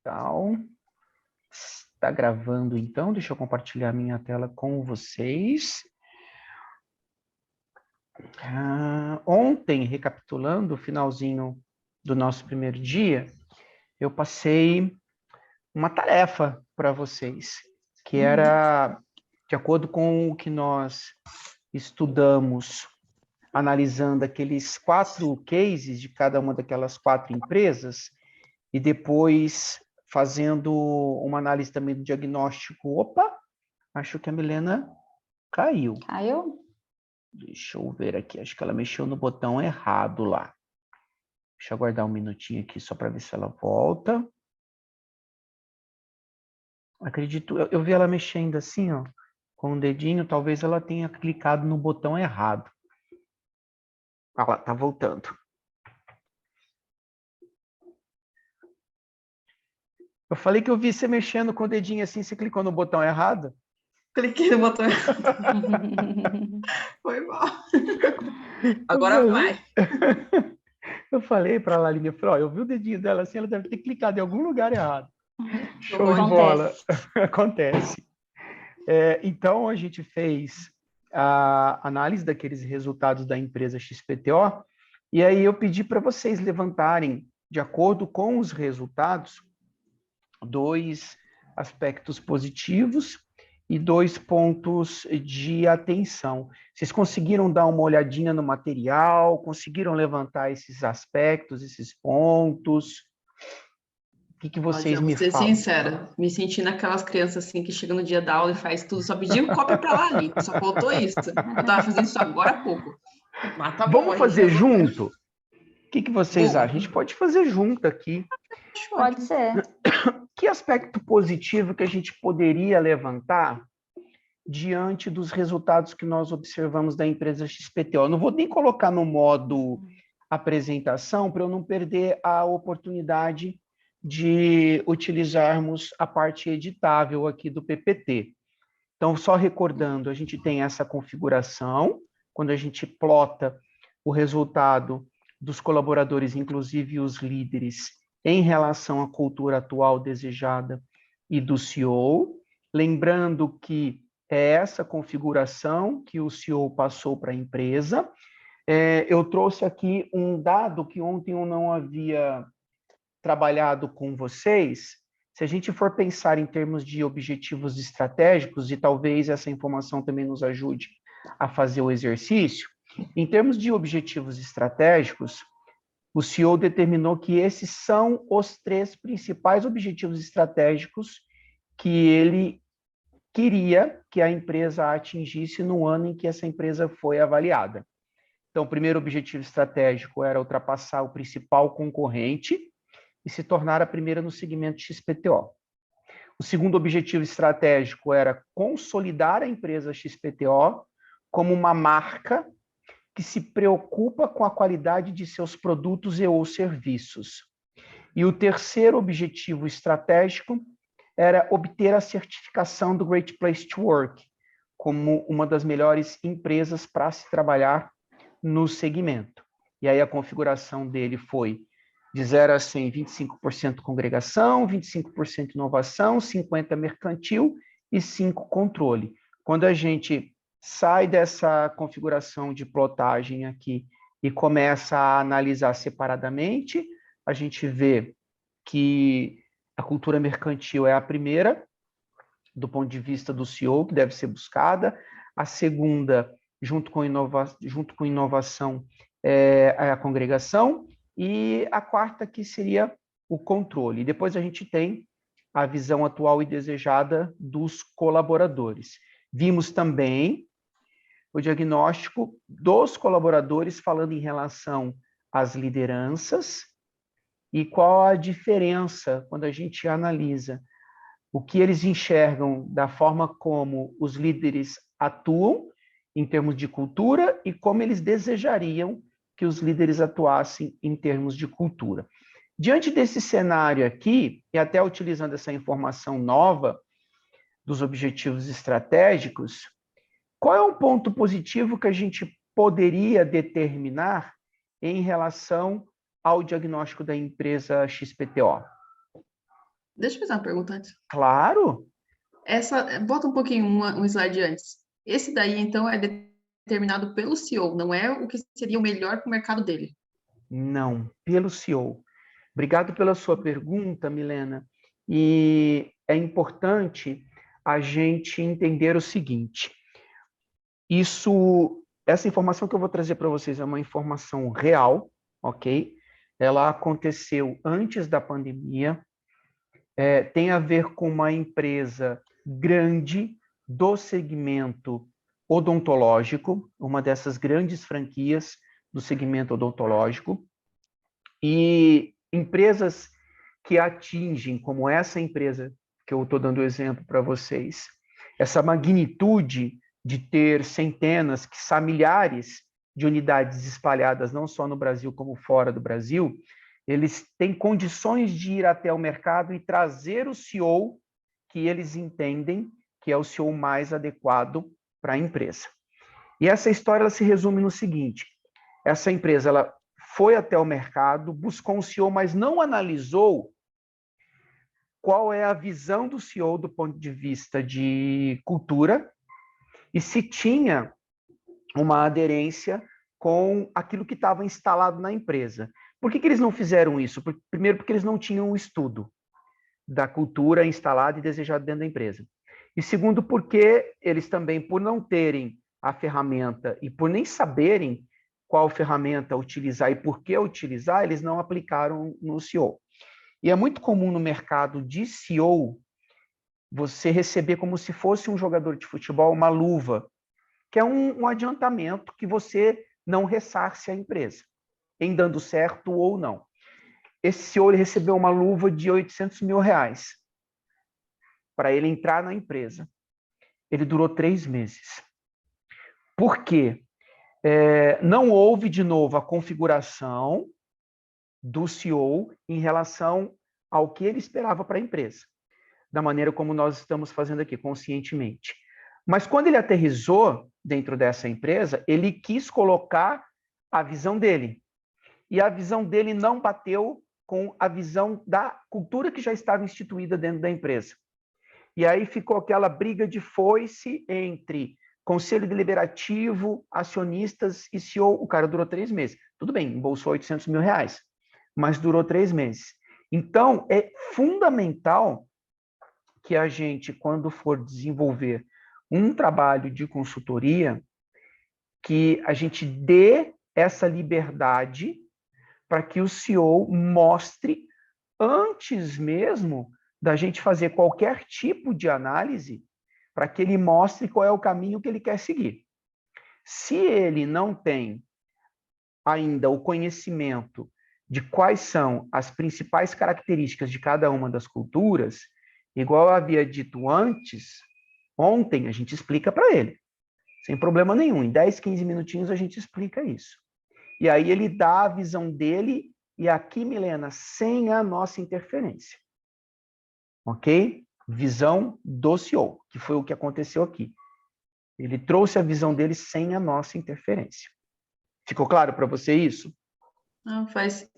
Tal. Está gravando, então. Deixa eu compartilhar minha tela com vocês. Ontem, recapitulando o finalzinho do nosso primeiro dia, eu passei uma tarefa para vocês, que era, de acordo com o que nós estudamos, analisando aqueles 4 cases de cada uma daquelas 4 empresas, e depois fazendo uma análise também do diagnóstico. Opa, acho que a Milena caiu. Caiu? Deixa eu ver aqui, acho que ela mexeu no botão errado lá. Deixa eu aguardar um minutinho aqui só para ver se ela volta. Acredito, eu vi ela mexendo assim, ó, com o dedinho, talvez ela tenha clicado no botão errado. Ah lá, tá voltando. Eu falei que eu vi você mexendo com o dedinho assim, você clicou no botão errado? Cliquei no botão errado. Foi mal. Agora vai. Eu falei para a Laline, eu falei, ó, eu vi o dedinho dela assim, ela deve ter clicado em algum lugar errado. Show de bola. Acontece. Então, a gente fez a análise daqueles resultados da empresa XPTO, e aí eu pedi para vocês levantarem, de acordo com os resultados, 2 aspectos positivos e 2 pontos de atenção. Vocês conseguiram dar uma olhadinha no material? Conseguiram levantar esses aspectos, esses pontos? O que vocês me falam? Vou ser sincera, me senti naquelas crianças assim que chegam no dia da aula e faz tudo, só pediu cópia para lá ali, só faltou isso. Eu estava fazendo isso agora há pouco. Mas tá bom, vamos fazer junto? O que vocês acham? A gente pode fazer junto aqui. Pode ser. Que aspecto positivo que a gente poderia levantar diante dos resultados que nós observamos da empresa XPTO? Eu não vou nem colocar no modo apresentação para eu não perder a oportunidade de utilizarmos a parte editável aqui do PPT. Então, só recordando, a gente tem essa configuração, quando a gente plota o resultado dos colaboradores, inclusive os líderes, em relação à cultura atual desejada e do CEO. Lembrando que é essa configuração que o CEO passou para a empresa. Eu trouxe aqui um dado que ontem eu não havia trabalhado com vocês. Se a gente for pensar em termos de objetivos estratégicos, e talvez essa informação também nos ajude a fazer o exercício, em termos de objetivos estratégicos, o CEO determinou que esses são os 3 principais objetivos estratégicos que ele queria que a empresa atingisse no ano em que essa empresa foi avaliada. Então, o primeiro objetivo estratégico era ultrapassar o principal concorrente e se tornar a primeira no segmento XPTO. O segundo objetivo estratégico era consolidar a empresa XPTO como uma marca que se preocupa com a qualidade de seus produtos e ou serviços. E o terceiro objetivo estratégico era obter a certificação do Great Place to Work, como uma das melhores empresas para se trabalhar no segmento. E aí a configuração dele foi de 0 a 100, 25% congregação, 25% inovação, 50% mercantil e 5% controle. Quando a gente sai dessa configuração de plotagem aqui e começa a analisar separadamente, a gente vê que a cultura mercantil é a primeira, do ponto de vista do CEO, que deve ser buscada. A segunda, junto com inovação, é a congregação. E a quarta, que seria o controle. E depois a gente tem a visão atual e desejada dos colaboradores. Vimos também o diagnóstico dos colaboradores falando em relação às lideranças e qual a diferença quando a gente analisa o que eles enxergam da forma como os líderes atuam em termos de cultura e como eles desejariam que os líderes atuassem em termos de cultura. Diante desse cenário aqui, e até utilizando essa informação nova dos objetivos estratégicos, qual é um ponto positivo que a gente poderia determinar em relação ao diagnóstico da empresa XPTO? Deixa eu fazer uma pergunta antes. Claro, Bota um pouquinho um slide antes. Esse daí, então, é determinado pelo CEO, não é o que seria o melhor para o mercado dele. não, pelo CEO. Obrigado pela sua pergunta, Milena. E é importante a gente entender o seguinte: essa informação que eu vou trazer para vocês é uma informação real, ok? Ela aconteceu antes da pandemia, tem a ver com uma empresa grande do segmento odontológico, uma dessas grandes franquias do segmento odontológico, e empresas que atingem, como essa empresa que eu estou dando exemplo para vocês, essa magnitude de ter centenas, quiçá milhares de unidades espalhadas não só no Brasil como fora do Brasil, eles têm condições de ir até o mercado e trazer o CEO que eles entendem que é o CEO mais adequado para a empresa. E essa história ela se resume no seguinte: essa empresa ela foi até o mercado, buscou um CEO, mas não analisou qual é a visão do CEO do ponto de vista de cultura e se tinha uma aderência com aquilo que estava instalado na empresa. Por que eles não fizeram isso? Primeiro, porque eles não tinham o estudo da cultura instalada e desejada dentro da empresa. E segundo, porque eles também, por não terem a ferramenta e por nem saberem qual ferramenta utilizar e por que utilizar, eles não aplicaram no CEO. E é muito comum no mercado de CEO você receber como se fosse um jogador de futebol uma luva, que é um adiantamento que você não ressarce a empresa, em dando certo ou não. Esse CEO ele recebeu uma luva de R$800 mil para ele entrar na empresa. Ele durou 3 meses. Por quê? Não houve, de novo, a configuração do CEO em relação ao que ele esperava para a empresa, da maneira como nós estamos fazendo aqui, conscientemente. Mas quando ele aterrissou dentro dessa empresa, ele quis colocar a visão dele. E a visão dele não bateu com a visão da cultura que já estava instituída dentro da empresa. E aí ficou aquela briga de foice entre conselho deliberativo, acionistas e CEO. O cara durou 3 meses. Tudo bem, embolsou R$800 mil, mas durou 3 meses. Então, é fundamental que a gente, quando for desenvolver um trabalho de consultoria, que a gente dê essa liberdade para que o CEO mostre, antes mesmo da gente fazer qualquer tipo de análise, para que ele mostre qual é o caminho que ele quer seguir. Se ele não tem ainda o conhecimento de quais são as principais características de cada uma das culturas, igual eu havia dito antes, ontem a gente explica para ele, sem problema nenhum. Em 10, 15 minutinhos a gente explica isso. E aí ele dá a visão dele, e aqui, Milena, sem a nossa interferência. Ok? Visão do CEO, que foi o que aconteceu aqui. Ele trouxe a visão dele sem a nossa interferência. Ficou claro para você isso? Não, faz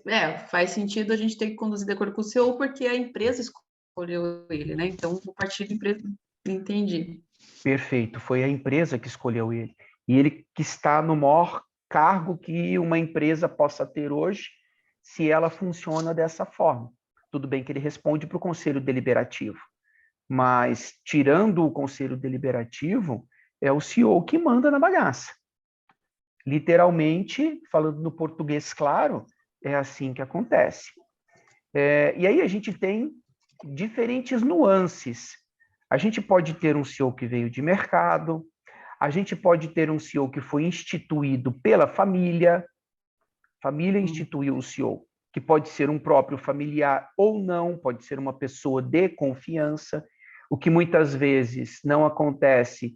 sentido a gente ter que conduzir de acordo com o CEO, porque a empresa escolheu ele, né? Então, o partido da empresa, entendi. Perfeito, foi a empresa que escolheu ele. E ele que está no maior cargo que uma empresa possa ter hoje, se ela funciona dessa forma. Tudo bem que ele responde para o conselho deliberativo, mas tirando o conselho deliberativo, é o CEO que manda na bagaça. Literalmente, falando no português claro, é assim que acontece. E aí a gente tem diferentes nuances. A gente pode ter um CEO que veio de mercado, a gente pode ter um CEO que foi instituído pela família instituiu o CEO, que pode ser um próprio familiar ou não, pode ser uma pessoa de confiança, o que muitas vezes não acontece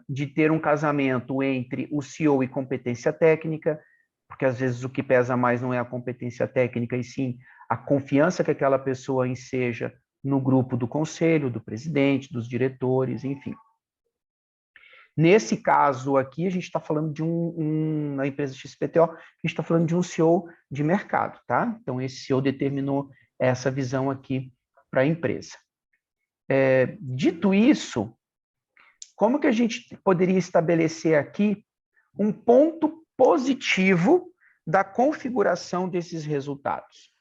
de ter um casamento entre o CEO e competência técnica, porque às vezes o que pesa mais não é a competência técnica, e sim a confiança que aquela pessoa enseja no grupo do conselho, do presidente, dos diretores, enfim. Nesse caso aqui, a gente está falando de na empresa XPTO, a gente está falando de um CEO de mercado, tá? Então, esse CEO determinou essa visão aqui para a empresa. Dito isso, como que a gente poderia estabelecer aqui um ponto positivo da configuração desses resultados?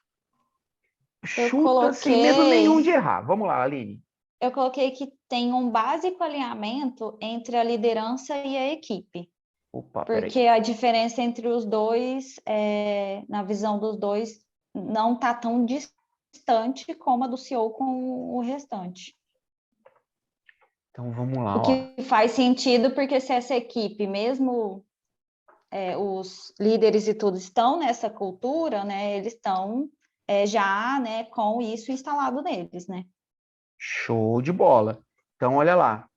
Chuta sem medo nenhum de errar. Vamos lá, Aline. Eu coloquei que tem um básico alinhamento entre a liderança e a equipe. Opa, porque a diferença entre os dois, na visão dos dois, não está tão distante como a do CEO com o restante. Então, vamos lá. O que faz sentido, porque se essa equipe, mesmo os líderes e tudo estão nessa cultura, né, eles estão já, né, com isso instalado neles, né? Show de bola. Então, olha lá.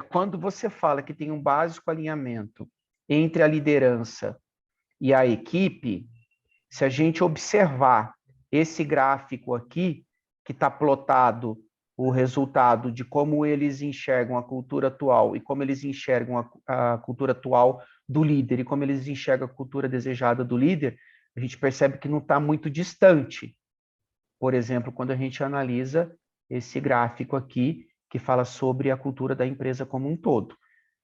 Quando você fala que tem um básico alinhamento entre a liderança e a equipe, se a gente observar esse gráfico aqui, que está plotado o resultado de como eles enxergam a cultura atual e como eles enxergam a cultura atual do líder e como eles enxergam a cultura desejada do líder, a gente percebe que não está muito distante. Por exemplo, quando a gente analisa esse gráfico aqui, que fala sobre a cultura da empresa como um todo.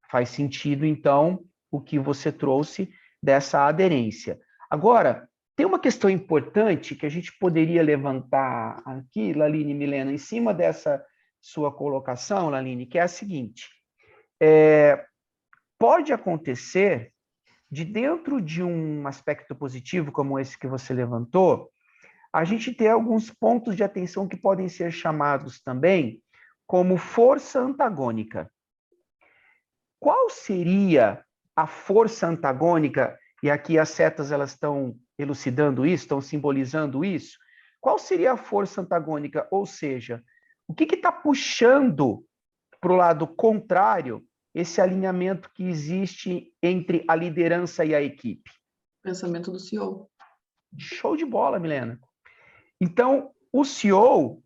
Faz sentido, então, o que você trouxe dessa aderência. Agora, tem uma questão importante que a gente poderia levantar aqui, Laline e Milena, em cima dessa sua colocação, Laline, que é a seguinte. Pode acontecer de dentro de um aspecto positivo, como esse que você levantou, a gente ter alguns pontos de atenção que podem ser chamados também como força antagônica. Qual seria a força antagônica? E aqui as setas elas estão elucidando isso, estão simbolizando isso. Qual seria a força antagônica? Ou seja, o que está puxando para o lado contrário esse alinhamento que existe entre a liderança e a equipe? Pensamento do CEO. Show de bola, Milena. Então, o CEO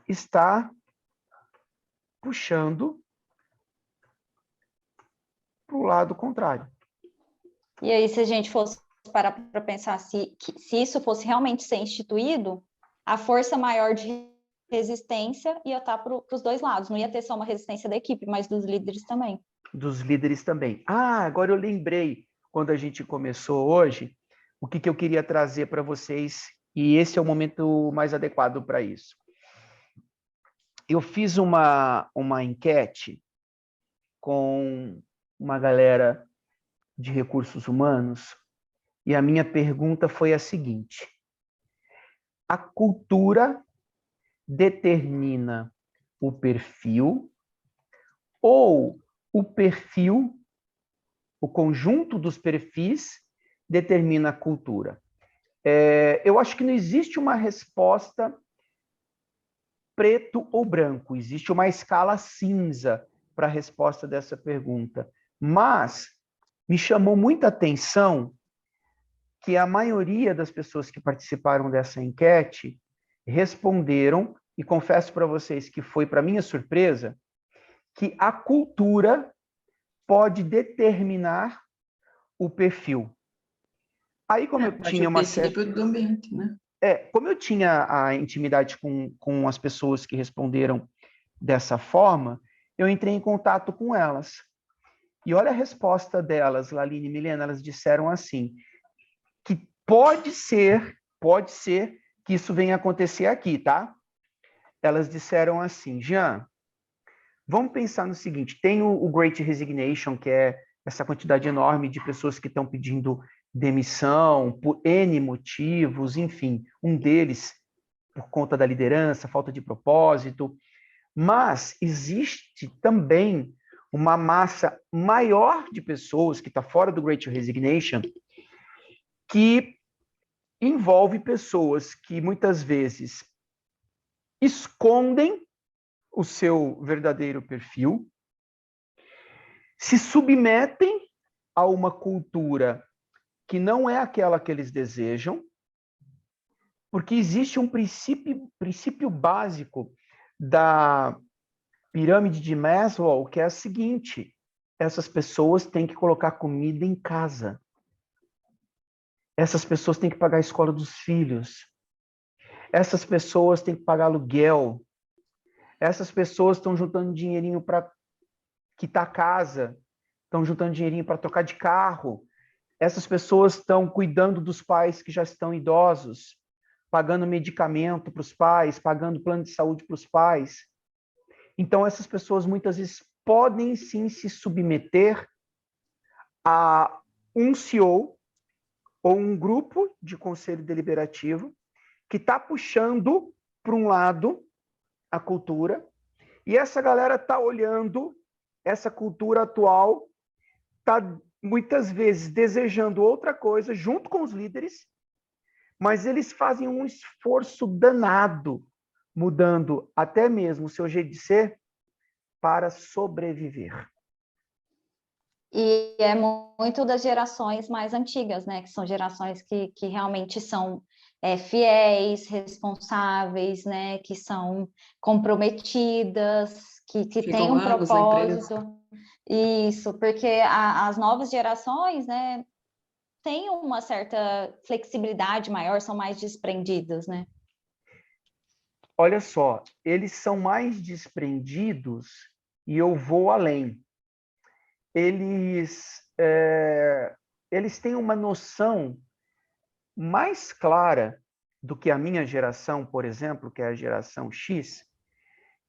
está puxando para o lado contrário. E aí, se a gente fosse parar para pensar se isso fosse realmente ser instituído, a força maior de resistência ia estar para os dois lados. Não ia ter só uma resistência da equipe, mas dos líderes também. Dos líderes também. Agora eu lembrei, quando a gente começou hoje, o que eu queria trazer para vocês, e esse é o momento mais adequado para isso. Eu fiz uma enquete com uma galera de recursos humanos, e a minha pergunta foi a seguinte: a cultura determina o perfil ou o perfil, o conjunto dos perfis, determina a cultura? Eu acho que não existe uma resposta preto ou branco, existe uma escala cinza para a resposta dessa pergunta. Mas me chamou muita atenção que a maioria das pessoas que participaram dessa enquete responderam, e confesso para vocês que foi para minha surpresa, que a cultura pode determinar o perfil. Aí, como eu tinha uma certa... do ambiente, né? Como eu tinha a intimidade com as pessoas que responderam dessa forma, eu entrei em contato com elas. E olha a resposta delas, Laline e Milena, elas disseram assim, que pode ser que isso venha acontecer aqui, tá? Elas disseram assim, Jean, vamos pensar no seguinte, tem o Great Resignation, que é essa quantidade enorme de pessoas que estão pedindo demissão por N motivos, enfim, um deles por conta da liderança, falta de propósito, mas existe também uma massa maior de pessoas que está fora do Great Resignation, que envolve pessoas que muitas vezes escondem o seu verdadeiro perfil, se submetem a uma cultura que não é aquela que eles desejam, porque existe um princípio básico da pirâmide de Maslow, que é a seguinte: essas pessoas têm que colocar comida em casa. Essas pessoas têm que pagar a escola dos filhos. Essas pessoas têm que pagar aluguel. Essas pessoas estão juntando dinheirinho para quitar a casa, estão juntando dinheirinho para trocar de carro. Essas pessoas estão cuidando dos pais que já estão idosos, pagando medicamento para os pais, pagando plano de saúde para os pais. Então, essas pessoas muitas vezes podem sim se submeter a um CEO ou um grupo de conselho deliberativo que está puxando para um lado a cultura, e essa galera está olhando essa cultura atual, está muitas vezes desejando outra coisa junto com os líderes, mas eles fazem um esforço danado, mudando até mesmo o seu jeito de ser para sobreviver. E é muito das gerações mais antigas, né? Que são gerações que realmente são fiéis, responsáveis, né? Que são comprometidas, que têm Ficam um anos na empresa. propósito. Isso, porque as novas gerações, né? Têm uma certa flexibilidade maior, são mais desprendidas, né? Olha só, eles são mais desprendidos e eu vou além. Eles têm uma noção mais clara do que a minha geração, por exemplo, que é a geração X,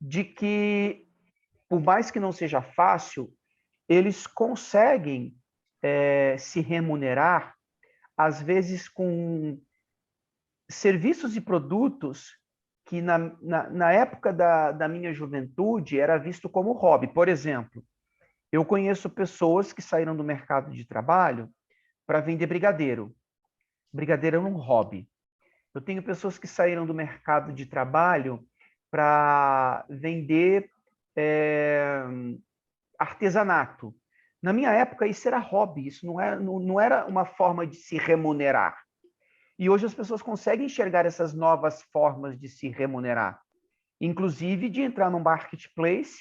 de que, por mais que não seja fácil, eles conseguem se remunerar, às vezes com serviços e produtos que na época da minha juventude era visto como hobby. Por exemplo, eu conheço pessoas que saíram do mercado de trabalho para vender brigadeiro. Brigadeiro é um hobby. Eu tenho pessoas que saíram do mercado de trabalho para vender artesanato. Na minha época, isso era hobby, isso não era uma forma de se remunerar. E hoje as pessoas conseguem enxergar essas novas formas de se remunerar, inclusive de entrar num marketplace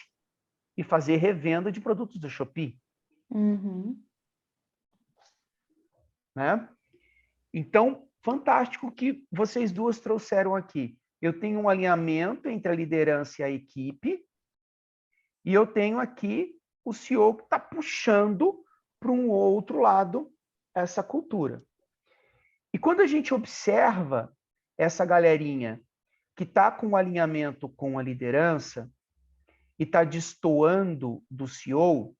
e fazer revenda de produtos do Shopee. Uhum. Né? Então, fantástico o que vocês duas trouxeram aqui. Eu tenho um alinhamento entre a liderança e a equipe, e eu tenho aqui o CEO que está puxando para um outro lado essa cultura. E quando a gente observa essa galerinha que está com um alinhamento com a liderança e está destoando do CEO,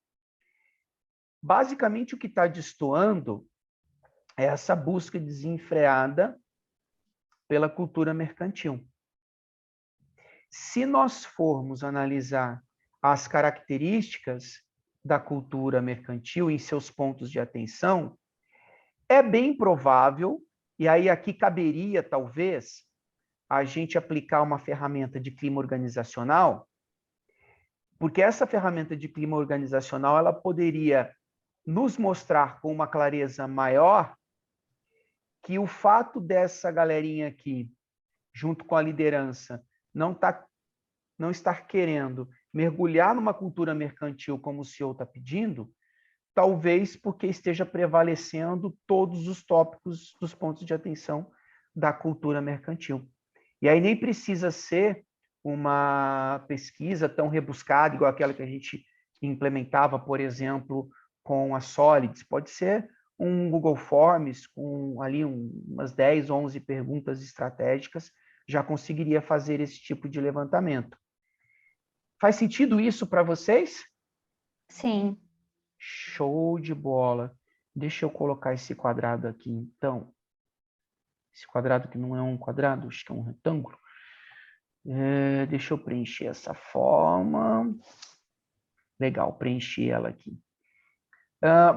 basicamente o que está destoando é essa busca desenfreada pela cultura mercantil. Se nós formos analisar as características da cultura mercantil em seus pontos de atenção, é bem provável, e aí aqui caberia, talvez, a gente aplicar uma ferramenta de clima organizacional, porque essa ferramenta de clima organizacional ela poderia nos mostrar com uma clareza maior que o fato dessa galerinha aqui, junto com a liderança, não estar querendo mergulhar numa cultura mercantil como o CEO está pedindo, talvez porque esteja prevalecendo todos os tópicos dos pontos de atenção da cultura mercantil. E aí nem precisa ser uma pesquisa tão rebuscada, igual aquela que a gente implementava, por exemplo, com a Solids. Pode ser um Google Forms com ali umas 10, 11 perguntas estratégicas, já conseguiria fazer esse tipo de levantamento. Faz sentido isso para vocês? Sim. Show de bola. Deixa eu colocar esse quadrado aqui, então. Esse quadrado que não é um quadrado, acho que é um retângulo. Deixa eu preencher essa forma. Legal, preenchi ela aqui.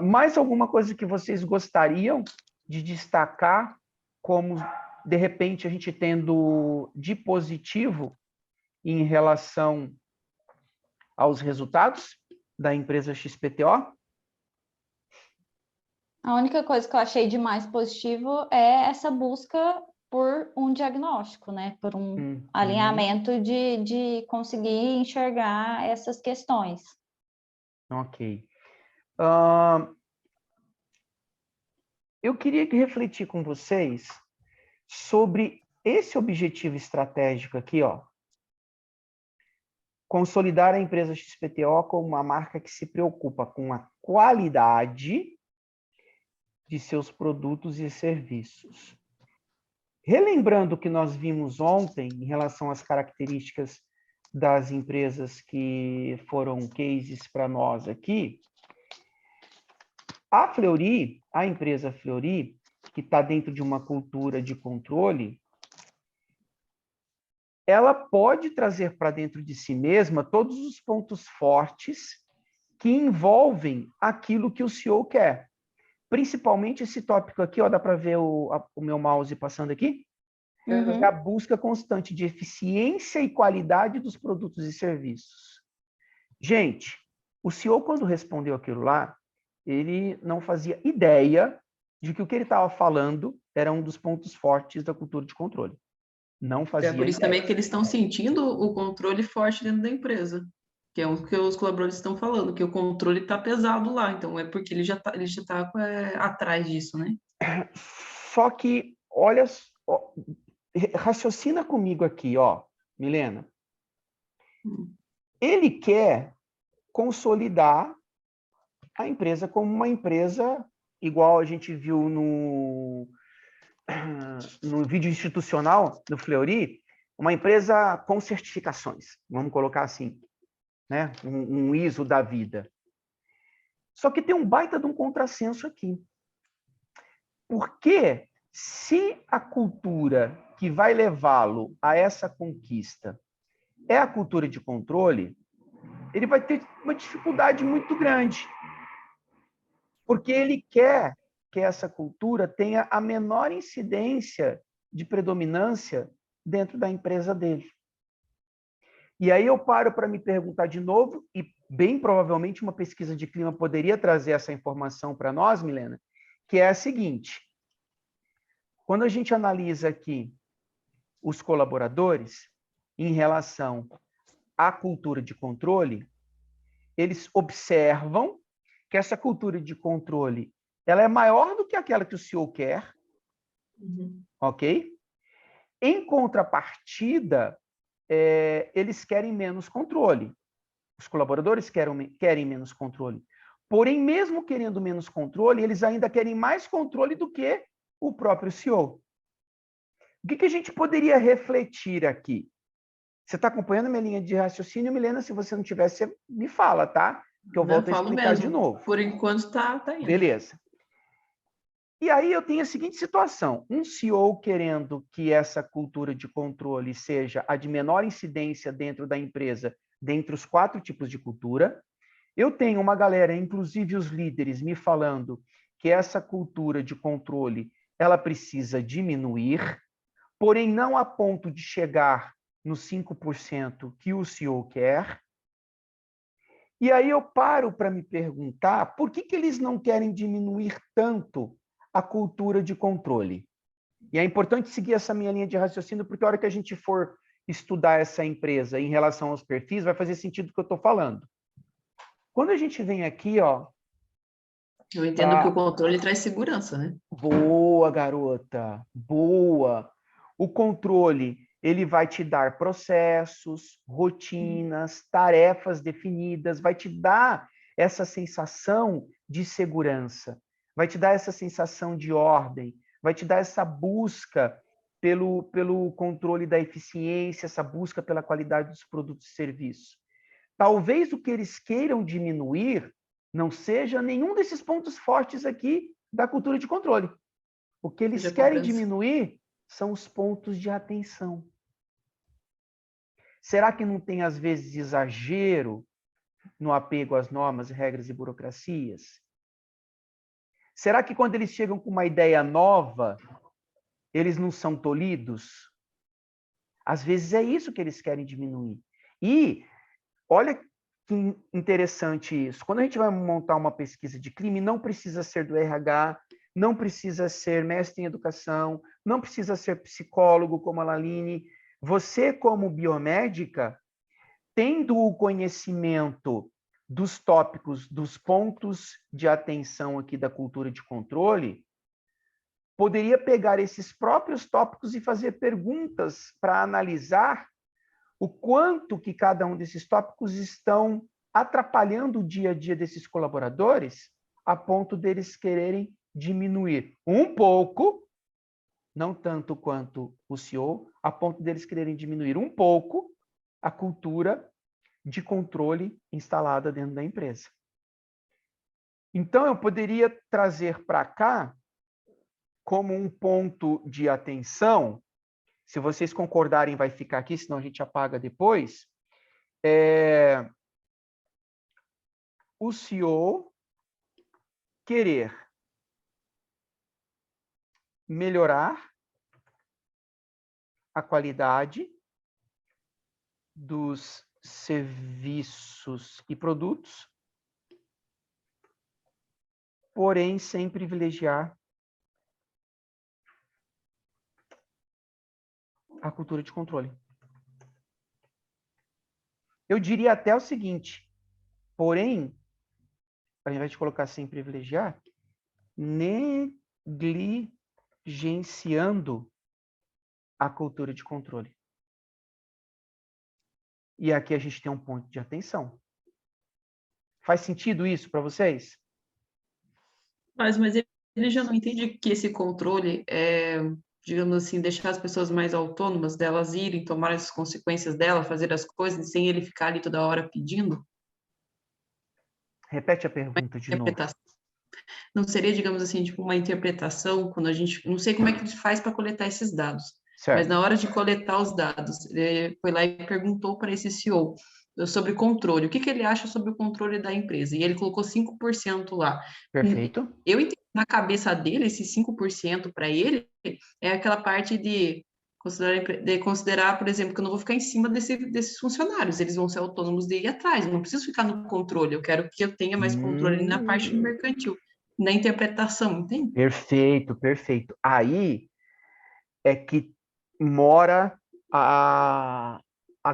Mais alguma coisa que vocês gostariam de destacar, como, de repente, a gente tendo de positivo em relação aos resultados da empresa XPTO? A única coisa que eu achei de mais positivo é essa busca por um diagnóstico, né? Por um alinhamento de conseguir enxergar essas questões. Ok. eu queria refletir com vocês sobre esse objetivo estratégico aqui, ó. Consolidar a empresa XPTO como uma marca que se preocupa com a qualidade de seus produtos e serviços. Relembrando o que nós vimos ontem em relação às características das empresas que foram cases para nós aqui, a Fleury, a empresa Fleury, que está dentro de uma cultura de controle, ela pode trazer para dentro de si mesma todos os pontos fortes que envolvem aquilo que o CEO quer. Principalmente esse tópico aqui, ó, dá para ver o meu mouse passando aqui? Uhum. A busca constante de eficiência e qualidade dos produtos e serviços. Gente, o CEO, quando respondeu aquilo lá, ele não fazia ideia de que o que ele estava falando era um dos pontos fortes da cultura de controle. Não fazia É por isso ideia. também que eles estão sentindo o controle forte dentro da empresa, que é o que os colaboradores estão falando, que o controle está pesado lá, então é porque ele já tá atrás disso, né? Só que, olha, ó, raciocina comigo aqui, ó, Milena. Ele quer consolidar a empresa como uma empresa igual a gente viu no vídeo institucional do Fleury, uma empresa com certificações, vamos colocar assim, né? Um ISO da vida. Só que tem um baita de um contrassenso aqui. Porque se a cultura que vai levá-lo a essa conquista é a cultura de controle, ele vai ter uma dificuldade muito grande. Porque ele quer que essa cultura tenha a menor incidência de predominância dentro da empresa dele. E aí eu paro para me perguntar de novo, e bem provavelmente uma pesquisa de clima poderia trazer essa informação para nós, Milena, que é a seguinte: quando a gente analisa aqui os colaboradores em relação à cultura de controle, eles observam que essa cultura de controle ela é maior do que aquela que o CEO quer, ok? Em contrapartida, eles querem menos controle. Os colaboradores querem menos controle. Porém, mesmo querendo menos controle, eles ainda querem mais controle do que o próprio CEO. O que a gente poderia refletir aqui? Você está acompanhando a minha linha de raciocínio, Milena? Se você não tiver, você me fala, tá? Que eu volto a explicar de novo. Por enquanto tá indo. Beleza. E aí eu tenho a seguinte situação: um CEO querendo que essa cultura de controle seja a de menor incidência dentro da empresa, dentre os 4 tipos de cultura. Eu tenho uma galera, inclusive os líderes, me falando que essa cultura de controle ela precisa diminuir, porém não a ponto de chegar nos 5% que o CEO quer. E aí eu paro para me perguntar por que eles não querem diminuir tanto a cultura de controle. E é importante seguir essa minha linha de raciocínio, porque a hora que a gente for estudar essa empresa em relação aos perfis, vai fazer sentido o que eu estou falando. Quando a gente vem aqui, ó... Eu entendo que o controle traz segurança, né? Boa, garota. Boa. O controle, ele vai te dar processos, rotinas, tarefas definidas, vai te dar essa sensação de segurança, vai te dar essa sensação de ordem, vai te dar essa busca pelo controle da eficiência, essa busca pela qualidade dos produtos e serviços. Talvez o que eles queiram diminuir não seja nenhum desses pontos fortes aqui da cultura de controle. O que eles querem diminuir são os pontos de atenção. Será que não tem, às vezes, exagero no apego às normas, regras e burocracias? Será que quando eles chegam com uma ideia nova, eles não são tolhidos? Às vezes é isso que eles querem diminuir. E olha que interessante isso. Quando a gente vai montar uma pesquisa de crime, não precisa ser do RH, não precisa ser mestre em educação, não precisa ser psicólogo como a Laline. Você, como biomédica, tendo o conhecimento dos tópicos, dos pontos de atenção aqui da cultura de controle, poderia pegar esses próprios tópicos e fazer perguntas para analisar o quanto que cada um desses tópicos estão atrapalhando o dia a dia desses colaboradores, a ponto deles quererem diminuir um pouco, não tanto quanto o CEO, a ponto deles quererem diminuir um pouco a cultura de controle instalada dentro da empresa. Então, eu poderia trazer para cá, como um ponto de atenção, se vocês concordarem, vai ficar aqui, senão a gente apaga depois, o CEO querer melhorar a qualidade dos serviços e produtos, porém sem privilegiar a cultura de controle. Eu diria até o seguinte, porém, ao invés de colocar sem privilegiar, negligenciando a cultura de controle. E aqui a gente tem um ponto de atenção. Faz sentido isso para vocês? Mas ele já não entende que esse controle é, digamos assim, deixar as pessoas mais autônomas, delas irem, tomar as consequências dela, fazer as coisas, sem ele ficar ali toda hora pedindo? Repete a pergunta de novo. Não seria, digamos assim, tipo uma interpretação, quando a gente, não sei como é que ele faz para coletar esses dados, mas Certo. na hora de coletar os dados, ele foi lá e perguntou para esse CEO sobre controle, o que ele acha sobre o controle da empresa, e ele colocou 5% lá. Perfeito. Eu entendo, na cabeça dele, esse 5% para ele é aquela parte de considerar, por exemplo, que eu não vou ficar em cima desses funcionários, eles vão ser autônomos de ir atrás, eu não preciso ficar no controle, eu quero que eu tenha mais controle na parte mercantil, na interpretação, entende? Perfeito, perfeito. Aí é que mora a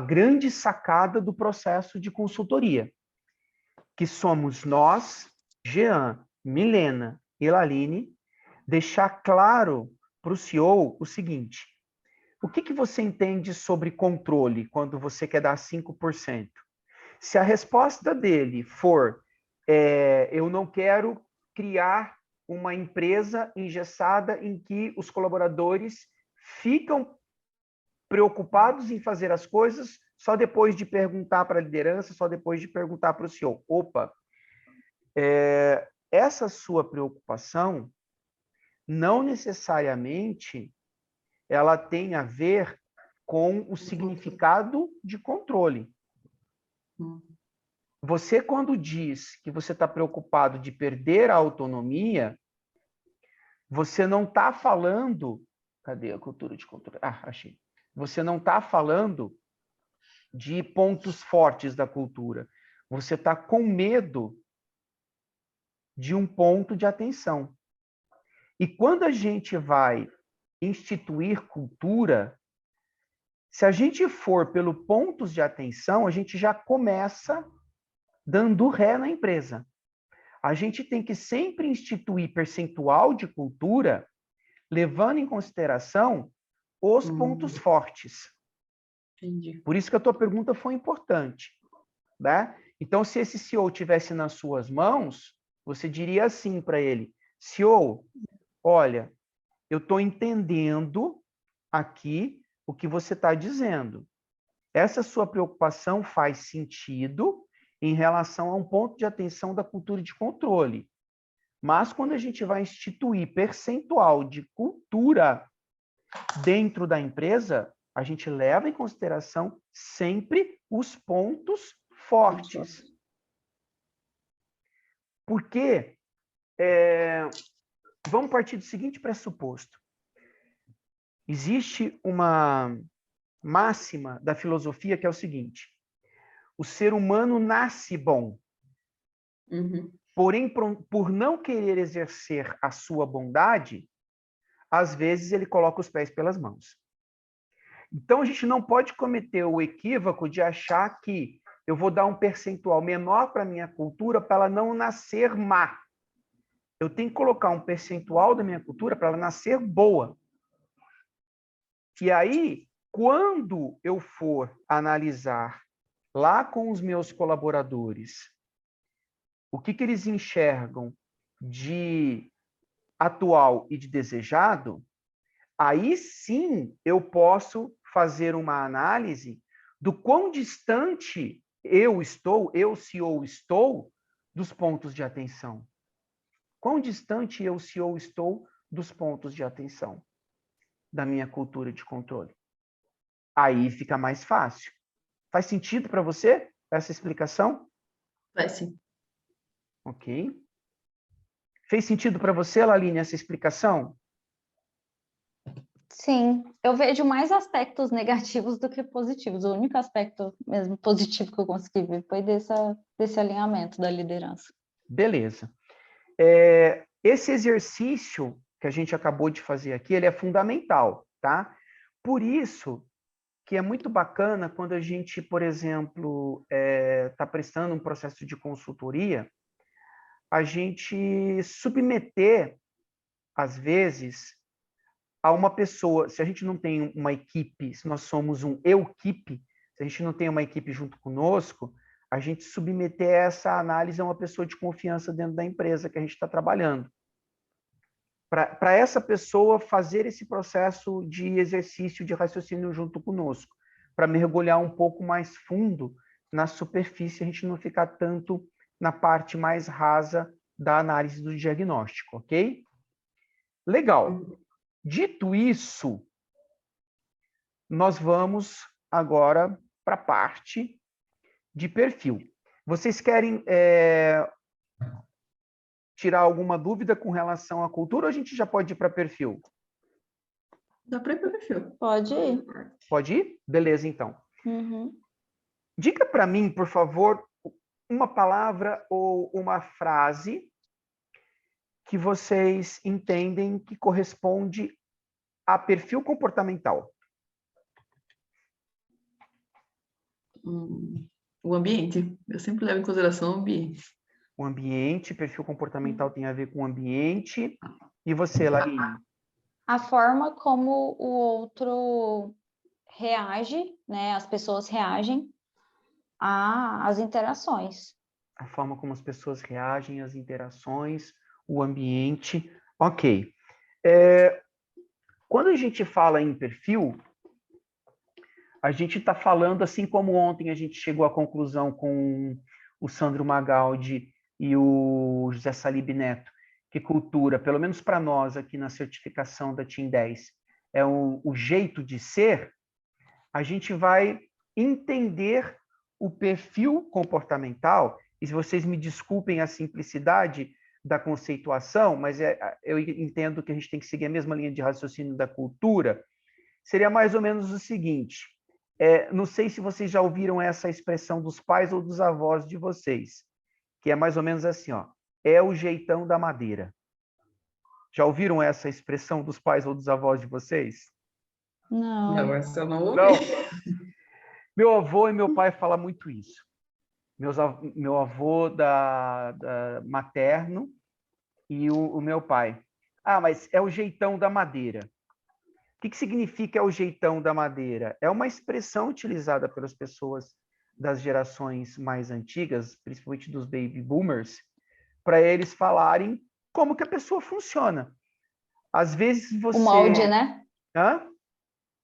grande sacada do processo de consultoria, que somos nós, Jean, Milena e Laline, deixar claro para o CEO o seguinte: o que você entende sobre controle quando você quer dar 5%? Se a resposta dele for eu não quero criar uma empresa engessada em que os colaboradores ficam preocupados em fazer as coisas só depois de perguntar para a liderança, só depois de perguntar para o CEO. Opa, essa sua preocupação não necessariamente ela tem a ver com o significado de controle. Você, quando diz que você está preocupado de perder a autonomia, você não está falando... Cadê a cultura de controle? Ah, achei. Você não está falando de pontos fortes da cultura. Você está com medo de um ponto de atenção. E quando a gente vai instituir cultura, se a gente for pelo pontos de atenção, a gente já começa dando ré na empresa. A gente tem que sempre instituir percentual de cultura, levando em consideração os pontos fortes. Entendi. Por isso que a tua pergunta foi importante, né? Então, se esse CEO tivesse nas suas mãos, você diria assim para ele: CEO, olha, eu estou entendendo aqui o que você está dizendo. Essa sua preocupação faz sentido em relação a um ponto de atenção da cultura de controle. Mas quando a gente vai instituir percentual de cultura dentro da empresa, a gente leva em consideração sempre os pontos fortes. Porque vamos partir do seguinte pressuposto. Existe uma máxima da filosofia que é o seguinte: o ser humano nasce bom. Porém, por não querer exercer a sua bondade, às vezes ele coloca os pés pelas mãos. Então, a gente não pode cometer o equívoco de achar que eu vou dar um percentual menor para a minha cultura para ela não nascer má. eu tenho que colocar um percentual da minha cultura para ela nascer boa. E aí, quando eu for analisar lá com os meus colaboradores o que eles enxergam de atual e de desejado, aí sim eu posso fazer uma análise do quão distante eu CEO, estou dos pontos de atenção. Quão distante eu, CEO, estou dos pontos de atenção da minha cultura de controle. Aí fica mais fácil. Faz sentido para você essa explicação? Vai sim. Ok. Fez sentido para você, Laline, essa explicação? Sim, eu vejo mais aspectos negativos do que positivos. O único aspecto mesmo positivo que eu consegui ver foi desse alinhamento da liderança. Beleza. Esse exercício que a gente acabou de fazer aqui, ele é fundamental, tá? Por isso que é muito bacana quando a gente, por exemplo, está prestando um processo de consultoria, a gente submeter, às vezes, a uma pessoa, se a gente não tem uma equipe, se nós somos um eu-equipe, se a gente não tem uma equipe junto conosco, a gente submeter essa análise a uma pessoa de confiança dentro da empresa que a gente está trabalhando. Para essa pessoa fazer esse processo de exercício de raciocínio junto conosco, para mergulhar um pouco mais fundo na superfície, a gente não ficar tanto na parte mais rasa da análise do diagnóstico, ok? Legal. Dito isso, nós vamos agora para a parte de perfil. Vocês querem tirar alguma dúvida com relação à cultura ou a gente já pode ir para perfil? Dá para ir para o perfil. Pode ir. Pode ir? Beleza, então. Uhum. Diga para mim, por favor, uma palavra ou uma frase que vocês entendem que corresponde a perfil comportamental. O ambiente. Eu sempre levo em consideração o ambiente. O ambiente, perfil comportamental tem a ver com o ambiente. E você, Laline? A forma como o outro reage, né? As pessoas reagem às interações. A forma como as pessoas reagem às interações, o ambiente. Ok. Quando a gente fala em perfil, a gente está falando, assim como ontem a gente chegou à conclusão com o Sandro Magaldi e o José Salib Neto, que cultura, pelo menos para nós aqui na certificação da Team 10, é o jeito de ser, a gente vai entender o perfil comportamental, e se vocês me desculpem a simplicidade da conceituação, mas eu entendo que a gente tem que seguir a mesma linha de raciocínio da cultura, seria mais ou menos o seguinte, não sei se vocês já ouviram essa expressão dos pais ou dos avós de vocês, que é mais ou menos assim, ó, é o jeitão da madeira. Já ouviram essa expressão dos pais ou dos avós de vocês? Não. Não, essa eu não ouvi. Não. Meu avô e meu pai falam muito isso. Meu avô da materno e o meu pai. Ah, mas é o jeitão da madeira. O que significa é o jeitão da madeira? É uma expressão utilizada pelas pessoas das gerações mais antigas, principalmente dos baby boomers, para eles falarem como que a pessoa funciona. Às vezes você... O molde, né? Hã?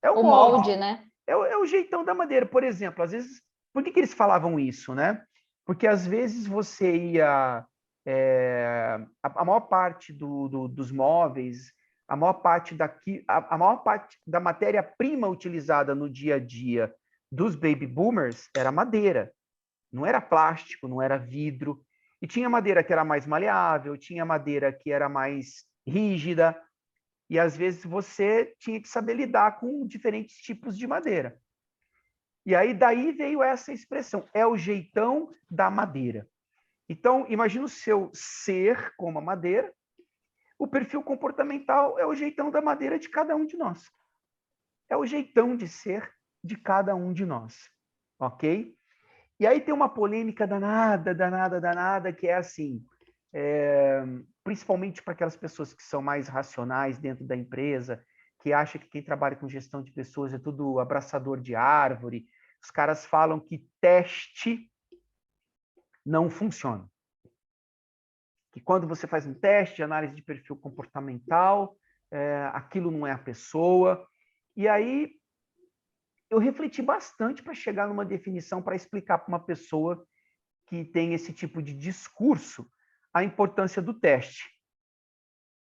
É o O molde. molde, né? É o jeitão da madeira. Por exemplo, às vezes... Por que eles falavam isso, né? Porque às vezes você ia... a maior parte dos móveis, a maior parte da matéria-prima utilizada no dia a dia dos baby boomers era madeira. Não era plástico, não era vidro. E tinha madeira que era mais maleável, tinha madeira que era mais rígida. E às vezes você tinha que saber lidar com diferentes tipos de madeira. E aí daí veio essa expressão, é o jeitão da madeira. Então, imagina o seu ser como a madeira, o perfil comportamental é o jeitão da madeira de cada um de nós. É o jeitão de ser de cada um de nós, ok? E aí tem uma polêmica danada, que é assim, principalmente para aquelas pessoas que são mais racionais dentro da empresa, que acham que quem trabalha com gestão de pessoas é tudo abraçador de árvore. Os caras falam que teste não funciona. Que quando você faz um teste de análise de perfil comportamental, aquilo não é a pessoa. E aí eu refleti bastante para chegar numa definição para explicar para uma pessoa que tem esse tipo de discurso a importância do teste.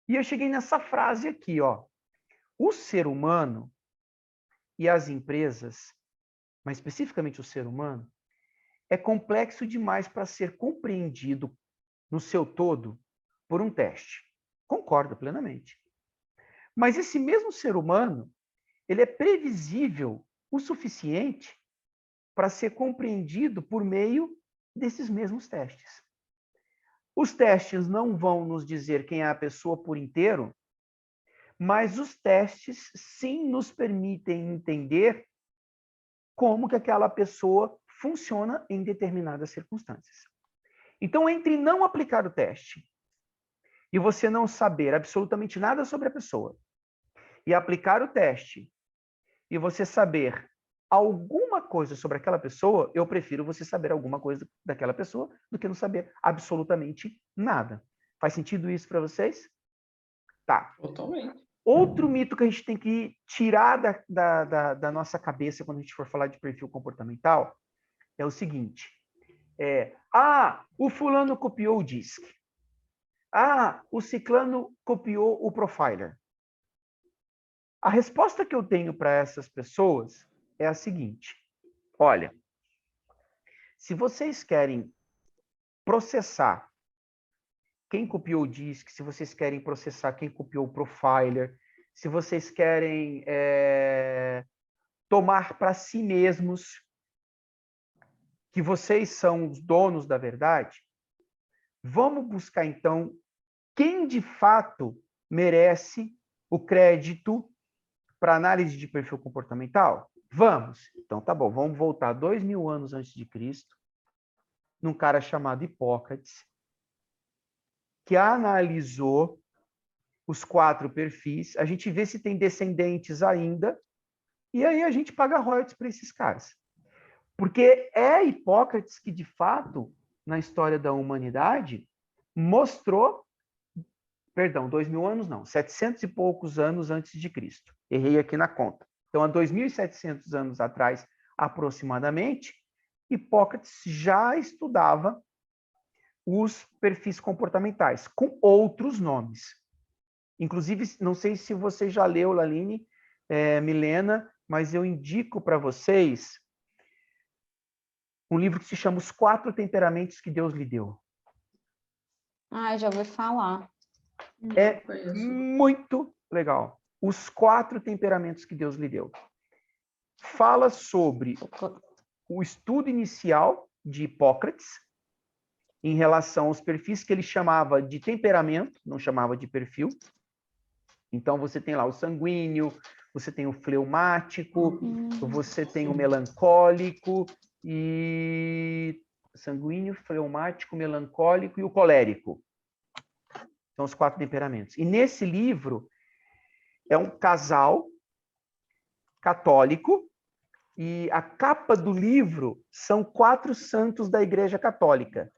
E eu cheguei nessa frase aqui, ó. O ser humano e as empresas, mas especificamente o ser humano, é complexo demais para ser compreendido no seu todo por um teste. Concordo plenamente. Mas esse mesmo ser humano, ele é previsível o suficiente para ser compreendido por meio desses mesmos testes. Os testes não vão nos dizer quem é a pessoa por inteiro, mas os testes sim nos permitem entender como que aquela pessoa funciona em determinadas circunstâncias. Então, entre não aplicar o teste e você não saber absolutamente nada sobre a pessoa, e aplicar o teste e você saber alguma coisa sobre aquela pessoa, eu prefiro você saber alguma coisa daquela pessoa do que não saber absolutamente nada. Faz sentido isso para vocês? Tá. Totalmente. Outro mito que a gente tem que tirar da nossa cabeça quando a gente for falar de perfil comportamental é o seguinte. O fulano copiou o DISC. O ciclano copiou o Profiler. A resposta que eu tenho para essas pessoas é a seguinte. Olha, se vocês querem processar quem copiou o DISC, se vocês querem processar quem copiou o Profiler, se vocês querem tomar para si mesmos que vocês são os donos da verdade, vamos buscar, então, quem de fato merece o crédito para análise de perfil comportamental? Vamos. Então, tá bom. Vamos voltar 2000 anos antes de Cristo, num cara chamado Hipócrates, que analisou os 4 perfis. A gente vê se tem descendentes ainda, e aí a gente paga royalties para esses caras. Porque é Hipócrates que, de fato, na história da humanidade, mostrou, 2000 anos não, 700 e poucos anos antes de Cristo. Errei aqui na conta. Então, há 2.700 anos atrás, aproximadamente, Hipócrates já estudava os perfis comportamentais, com outros nomes. Inclusive, não sei se você já leu, Laline, Milena, mas eu indico para vocês um livro que se chama Os 4 Temperamentos que Deus lhe deu. Já ouvi falar. É muito legal. Os 4 temperamentos que Deus lhe deu. Fala sobre o estudo inicial de Hipócrates em relação aos perfis que ele chamava de temperamento, não chamava de perfil. Então, você tem lá o sanguíneo, você tem o fleumático, você tem o melancólico, e sanguíneo, fleumático, melancólico e o colérico. São os 4 temperamentos. E nesse livro é um casal católico e a capa do livro são 4 santos da Igreja Católica.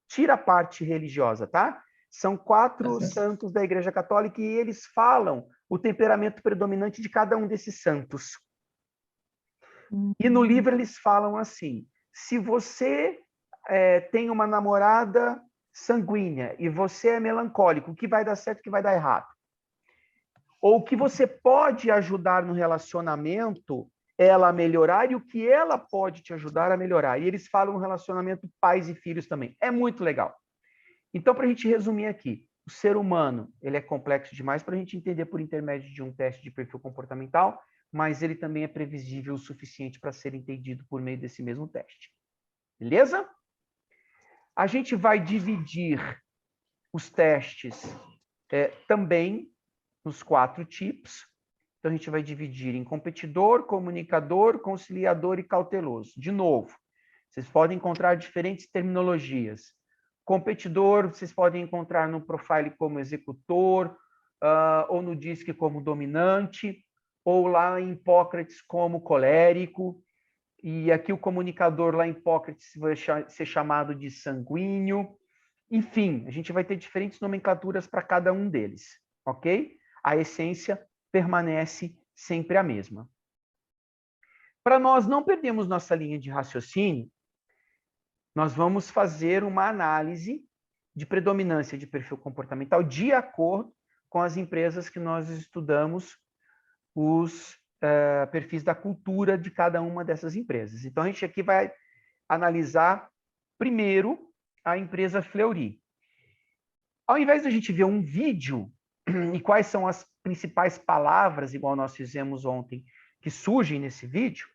Tira a parte religiosa, tá? São 4 santos da Igreja Católica e eles falam o temperamento predominante de cada um desses santos. E no livro eles falam assim: se você tem uma namorada sanguínea e você é melancólico, o que vai dar certo e o que vai dar errado? Ou o que você pode ajudar no relacionamento ela a melhorar e o que ela pode te ajudar a melhorar. E eles falam um relacionamento pais e filhos também. É muito legal. Então, para a gente resumir aqui, o ser humano ele é complexo demais para a gente entender por intermédio de um teste de perfil comportamental, mas ele também é previsível o suficiente para ser entendido por meio desse mesmo teste. Beleza? A gente vai dividir os testes também nos 4 tipos. Então, a gente vai dividir em competidor, comunicador, conciliador e cauteloso. De novo, vocês podem encontrar diferentes terminologias. Competidor, vocês podem encontrar no Profile como executor, ou no DISC como dominante, ou lá em Hipócrates como colérico, e aqui o comunicador lá em Hipócrates vai ser chamado de sanguíneo. Enfim, a gente vai ter diferentes nomenclaturas para cada um deles, ok? A essência permanece sempre a mesma. Para nós não perdermos nossa linha de raciocínio, nós vamos fazer uma análise de predominância de perfil comportamental de acordo com as empresas que nós estudamos os perfis da cultura de cada uma dessas empresas. Então, a gente aqui vai analisar primeiro a empresa Fleury. Ao invés de a gente ver um vídeo e quais são as principais palavras, igual nós fizemos ontem, que surgem nesse vídeo,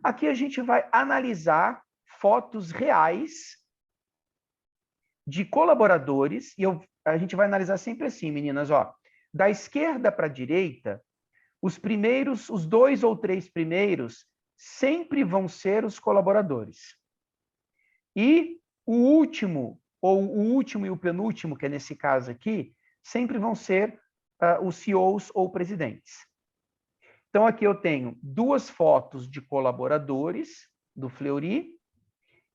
aqui a gente vai analisar fotos reais de colaboradores, e a gente vai analisar sempre assim, meninas, ó, da esquerda para a direita, os 2 ou 3 primeiros sempre vão ser os colaboradores. E o último e o penúltimo, que é nesse caso aqui, sempre vão ser os CEOs ou presidentes. Então, aqui eu tenho 2 fotos de colaboradores do Fleury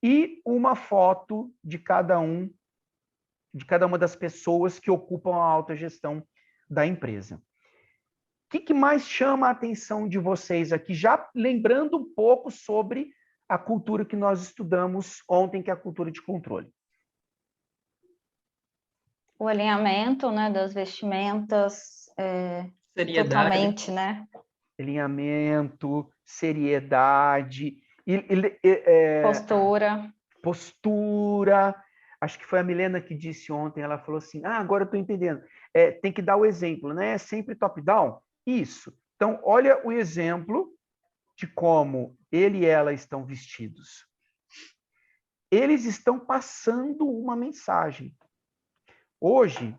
e uma foto de cada uma das pessoas que ocupam a alta gestão da empresa. O que mais chama a atenção de vocês aqui, já lembrando um pouco sobre a cultura que nós estudamos ontem, que é a cultura de controle? O alinhamento, né, das vestimentas, totalmente, né? Alinhamento, seriedade, postura. Acho que foi a Milena que disse ontem, ela falou assim, agora eu estou entendendo. Tem que dar o exemplo, né? É sempre top-down. Isso. Então, olha o exemplo de como ele e ela estão vestidos. Eles estão passando uma mensagem. Hoje,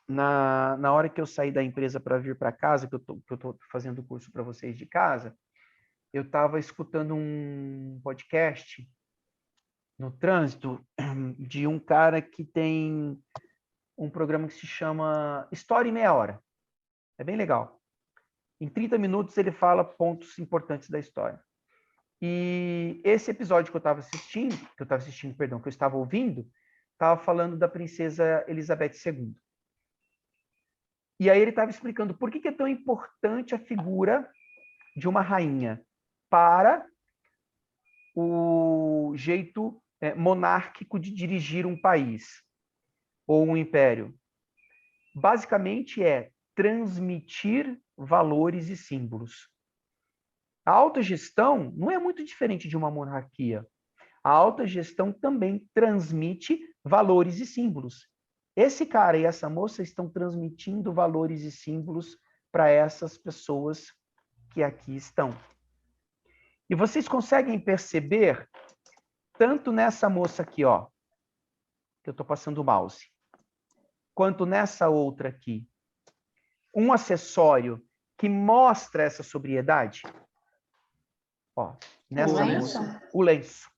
na hora que eu saí da empresa para vir para casa, que eu estou fazendo o curso para vocês de casa, eu estava escutando um podcast no trânsito de um cara que tem um programa que se chama História em Meia Hora. É bem legal. Em 30 minutos ele fala pontos importantes da história. E esse episódio que eu estava que eu estava ouvindo, estava falando da princesa Elizabeth II. E aí ele estava explicando por que é tão importante a figura de uma rainha para o jeito monárquico de dirigir um país ou um império. Basicamente é transmitir valores e símbolos. A alta gestão não é muito diferente de uma monarquia. A alta gestão também transmite valores e símbolos. Esse cara e essa moça estão transmitindo valores e símbolos para essas pessoas que aqui estão. E vocês conseguem perceber, tanto nessa moça aqui, ó, que eu estou passando o mouse, quanto nessa outra aqui, um acessório que mostra essa sobriedade? Ó, nessa moça, o lenço.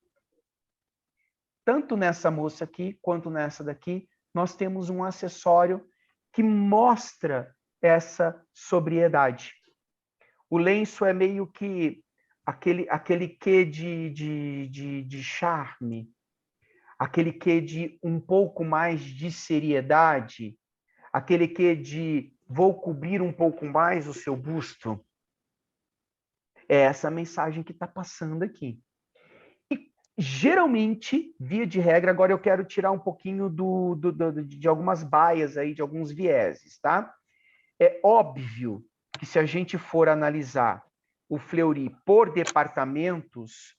Tanto nessa moça aqui, quanto nessa daqui, nós temos um acessório que mostra essa sobriedade. O lenço é meio que aquele quê de charme, aquele quê de um pouco mais de seriedade, aquele quê de vou cobrir um pouco mais o seu busto. É essa mensagem que está passando aqui. E, geralmente, via de regra, agora eu quero tirar um pouquinho de algumas baias aí, de alguns vieses, tá? É óbvio que se a gente for analisar o Fleury por departamentos,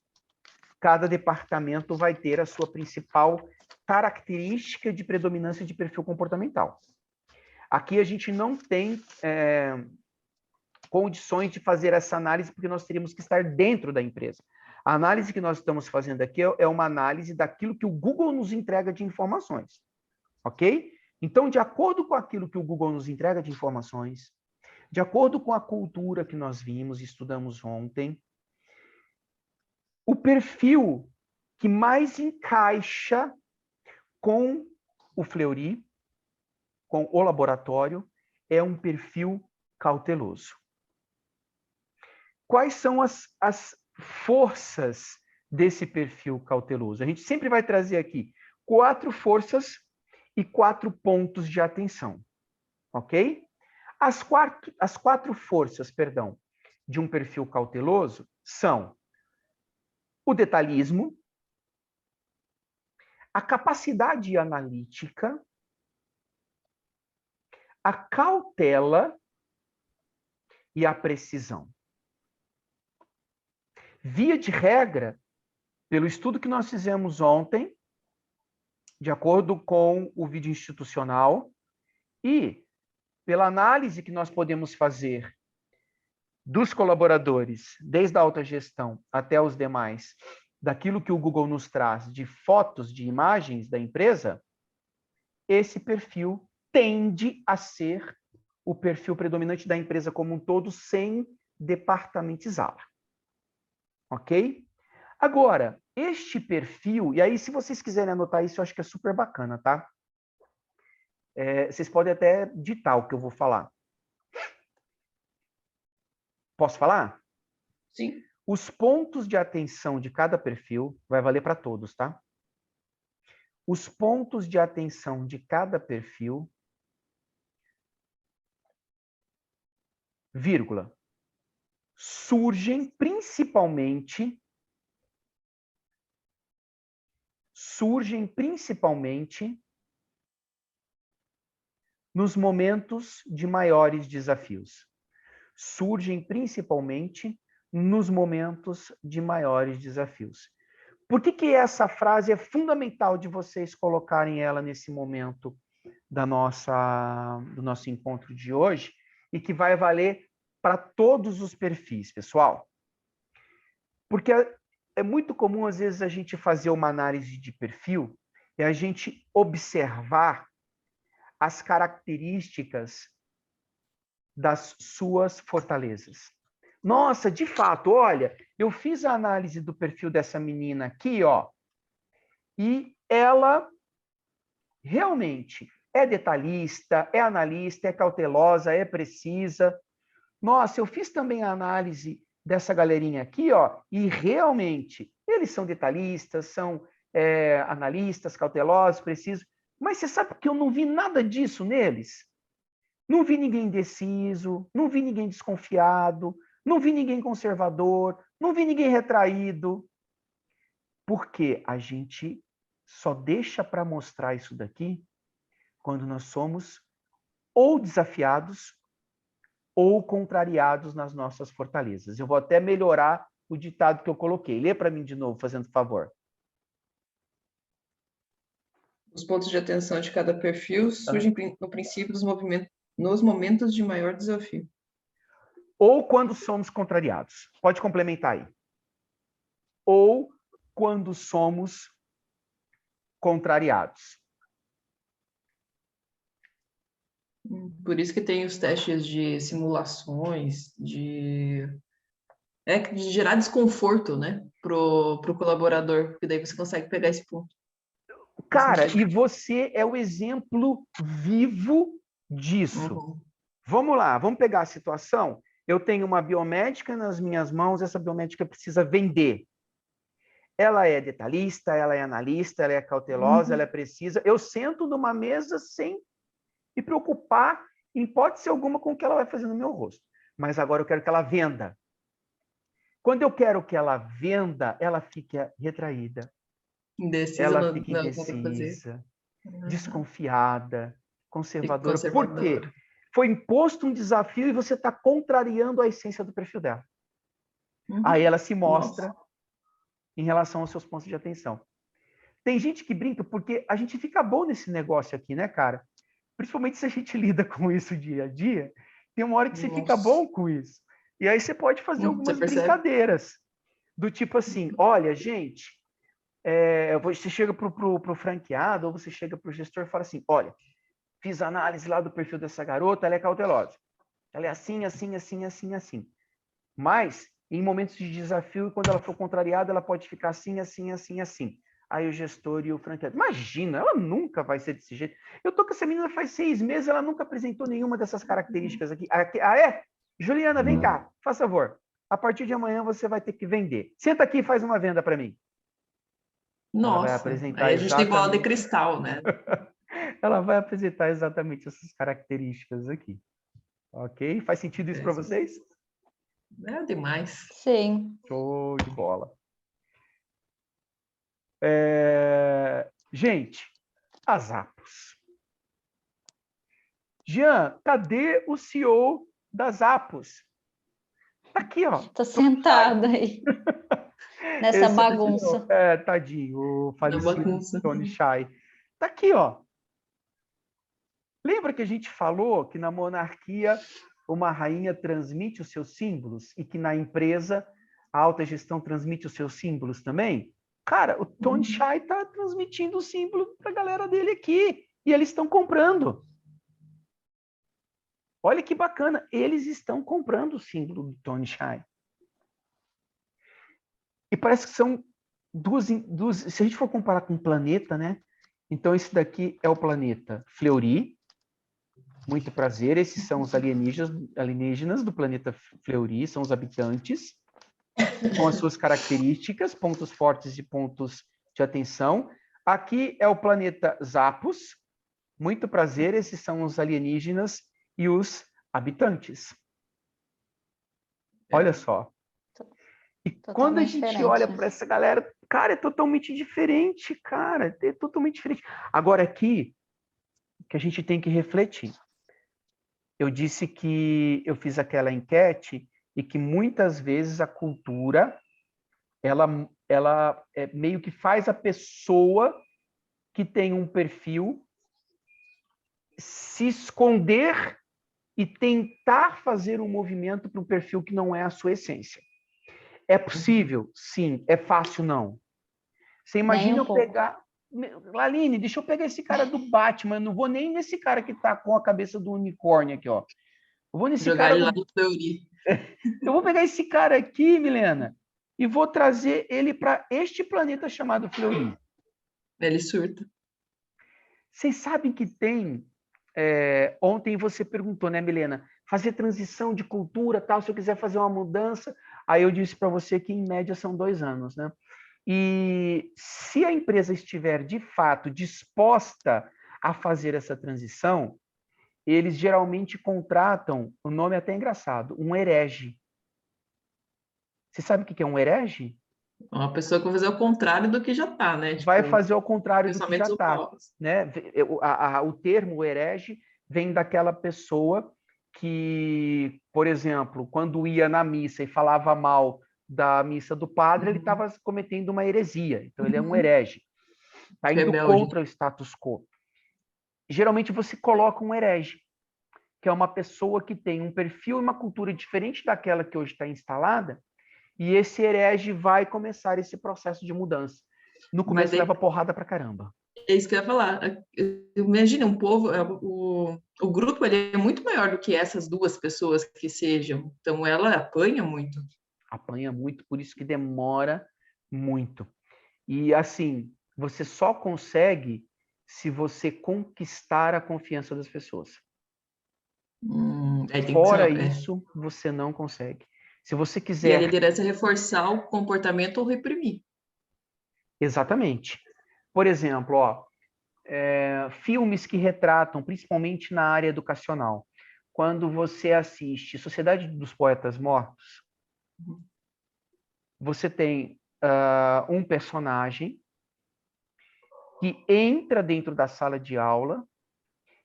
cada departamento vai ter a sua principal característica de predominância de perfil comportamental. Aqui a gente não tem condições de fazer essa análise, porque nós teríamos que estar dentro da empresa. A análise que nós estamos fazendo aqui é uma análise daquilo que o Google nos entrega de informações. Ok? Então, de acordo com aquilo que o Google nos entrega de informações, de acordo com a cultura que nós vimos e estudamos ontem, o perfil que mais encaixa com o Fleury, com o laboratório, é um perfil cauteloso. Quais são as forças desse perfil cauteloso? A gente sempre vai trazer aqui 4 forças e 4 pontos de atenção, ok? As quatro forças, perdão, de um perfil cauteloso são o detalhismo, a capacidade analítica, a cautela e a precisão. Via de regra, pelo estudo que nós fizemos ontem, de acordo com o vídeo institucional, e pela análise que nós podemos fazer dos colaboradores, desde a alta gestão até os demais, daquilo que o Google nos traz de fotos, de imagens da empresa, esse perfil tende a ser o perfil predominante da empresa como um todo, sem departamentizá-la. Ok? Agora, este perfil, e aí se vocês quiserem anotar isso, eu acho que é super bacana, tá? Vocês podem até ditar o que eu vou falar. Posso falar? Sim. Os pontos de atenção de cada perfil, vai valer para todos, tá? Os pontos de atenção de cada perfil, vírgula, surgem principalmente nos momentos de maiores desafios. Surgem principalmente nos momentos de maiores desafios. Por que essa frase é fundamental de vocês colocarem ela nesse momento do nosso encontro de hoje e que vai valer para todos os perfis, pessoal? Porque é muito comum, às vezes, a gente fazer uma análise de perfil e a gente observar as características das suas fortalezas. Nossa, de fato, olha, eu fiz a análise do perfil dessa menina aqui, ó, e ela realmente é detalhista, é analista, é cautelosa, é precisa. Nossa, eu fiz também a análise dessa galerinha aqui, ó, e realmente eles são detalhistas, são analistas, cautelosos, precisos. Mas você sabe que eu não vi nada disso neles? Não vi ninguém indeciso, não vi ninguém desconfiado, não vi ninguém conservador, não vi ninguém retraído. Porque a gente só deixa para mostrar isso daqui quando nós somos ou desafiados ou contrariados nas nossas fortalezas. Eu vou até melhorar o ditado que eu coloquei. Lê para mim de novo, fazendo favor. Os pontos de atenção de cada perfil surgem no princípio nos momentos de maior desafio. Ou quando somos contrariados. Pode complementar aí. Ou quando somos contrariados. Por isso que tem os testes de simulações, de gerar desconforto, né, pro colaborador, porque daí você consegue pegar esse ponto. Cara, e você é o exemplo vivo disso. Uhum. Vamos lá, vamos pegar a situação. Eu tenho uma biomédica nas minhas mãos, essa biomédica precisa vender. Ela é detalhista, ela é analista, ela é cautelosa, ela é precisa. Eu sento numa mesa sem me preocupar, em hipótese alguma, com o que ela vai fazer no meu rosto. Mas agora eu quero que ela venda. Quando eu quero que ela venda, ela fica retraída. Indecisa, Ela fica não dá pra fazer. indecisa, desconfiada, conservadora. Conservadora. Por quê? Foi imposto um desafio e você está contrariando a essência do perfil dela. Aí ela se mostra em relação aos seus pontos de atenção. Tem gente que brinca porque a gente fica bom nesse negócio aqui, né, cara? Principalmente se a gente lida com isso dia a dia, tem uma hora que você fica bom com isso. E aí você pode fazer algumas brincadeiras. Do tipo assim, olha, gente, você chega para o franqueado ou você chega para o gestor e fala assim, olha, fiz análise lá do perfil dessa garota, ela é cautelosa. Ela é assim, assim, assim, assim, assim. Mas, em momentos de desafio, quando ela for contrariada, ela pode ficar assim, assim, assim, assim. Aí o gestor e o franqueado, imagina, ela nunca vai ser desse jeito. Eu tô com essa menina faz 6 meses, ela nunca apresentou nenhuma dessas características aqui. Ah, é? Juliana, vem cá, faz favor. A partir de amanhã você vai ter que vender. Senta aqui e faz uma venda para mim. Ela vai Nossa, apresentar aí a gente tem bola de exatamente. cristal, né? Ela vai apresentar exatamente essas características aqui. Ok? Faz sentido isso para vocês? É demais. Sim. Show de bola. Gente, as Apos. Jean, cadê o CEO das Apos? Tá aqui, ó. Tô sentada aí, nessa Esse é o bagunça. CEO. Tadinho, o Na falecido bagunça. Tony Shai. Tá aqui, ó. Lembra que a gente falou que na monarquia uma rainha transmite os seus símbolos e que na empresa a alta gestão transmite os seus símbolos também? Cara, o Tony Shai está transmitindo o símbolo para a galera dele aqui e eles estão comprando. Olha que bacana, eles estão comprando o símbolo do Tony Shai. E parece que são duas. Se a gente for comparar com o planeta, né? Então, esse daqui é o planeta Fleury. Muito prazer, esses são os alienígenas do planeta Fleury, são os habitantes, com as suas características, pontos fortes e pontos de atenção. Aqui é o planeta Zapos. Muito prazer, esses são os alienígenas e os habitantes. Olha só. E quando a Totalmente gente diferente, olha né? para essa galera, cara, é totalmente diferente, cara, é totalmente diferente. Agora aqui, que a gente tem que refletir. Eu disse que eu fiz aquela enquete e que muitas vezes a cultura ela meio que faz a pessoa que tem um perfil se esconder e tentar fazer um movimento para um perfil que não é a sua essência. É possível? Sim. É fácil? Não. Você Nem imagina um eu pouco. pegar... Laline, deixa eu pegar esse cara do Batman, eu não vou nem nesse cara que tá com a cabeça do unicórnio aqui, ó. Eu vou nesse Jogar cara ele lá do... no Fleury. Eu vou pegar esse cara aqui, Milena, e vou trazer ele para este planeta chamado Fleury. Ele surta. Vocês sabem que tem... ontem você perguntou, né, Milena? Fazer transição de cultura, tal, se eu quiser fazer uma mudança, aí eu disse para você que em média são 2 anos, né? E se a empresa estiver de fato disposta a fazer essa transição, eles geralmente contratam, o nome é até engraçado, um herege. Você sabe o que é um herege? Uma pessoa que vai fazer o contrário do que já tá, né? Vai Tipo, fazer ao contrário do que já pensamentos está. opostos. Né? O termo herege vem daquela pessoa que, por exemplo, quando ia na missa e falava mal da missa do padre, ele estava cometendo uma heresia. Então, ele é um herege. Está indo Rebelde. contra o status quo. Geralmente, você coloca um herege, que é uma pessoa que tem um perfil e uma cultura diferente daquela que hoje está instalada, e esse herege vai começar esse processo de mudança. No Mas começo, daí, leva porrada pra caramba. é isso que eu ia falar. Imagina, um povo, o grupo ele é muito maior do que essas duas pessoas que sejam. Então, ela apanha muito. Apanha muito, por isso que demora muito. E assim, você só consegue se você conquistar a confiança das pessoas. Aí tem que Fora ser, isso, você não consegue. Se você e a quiser, liderança é reforçar o comportamento ou reprimir. exatamente. Por exemplo, ó, filmes que retratam, principalmente na área educacional, quando você assiste Sociedade dos Poetas Mortos, você tem um personagem que entra dentro da sala de aula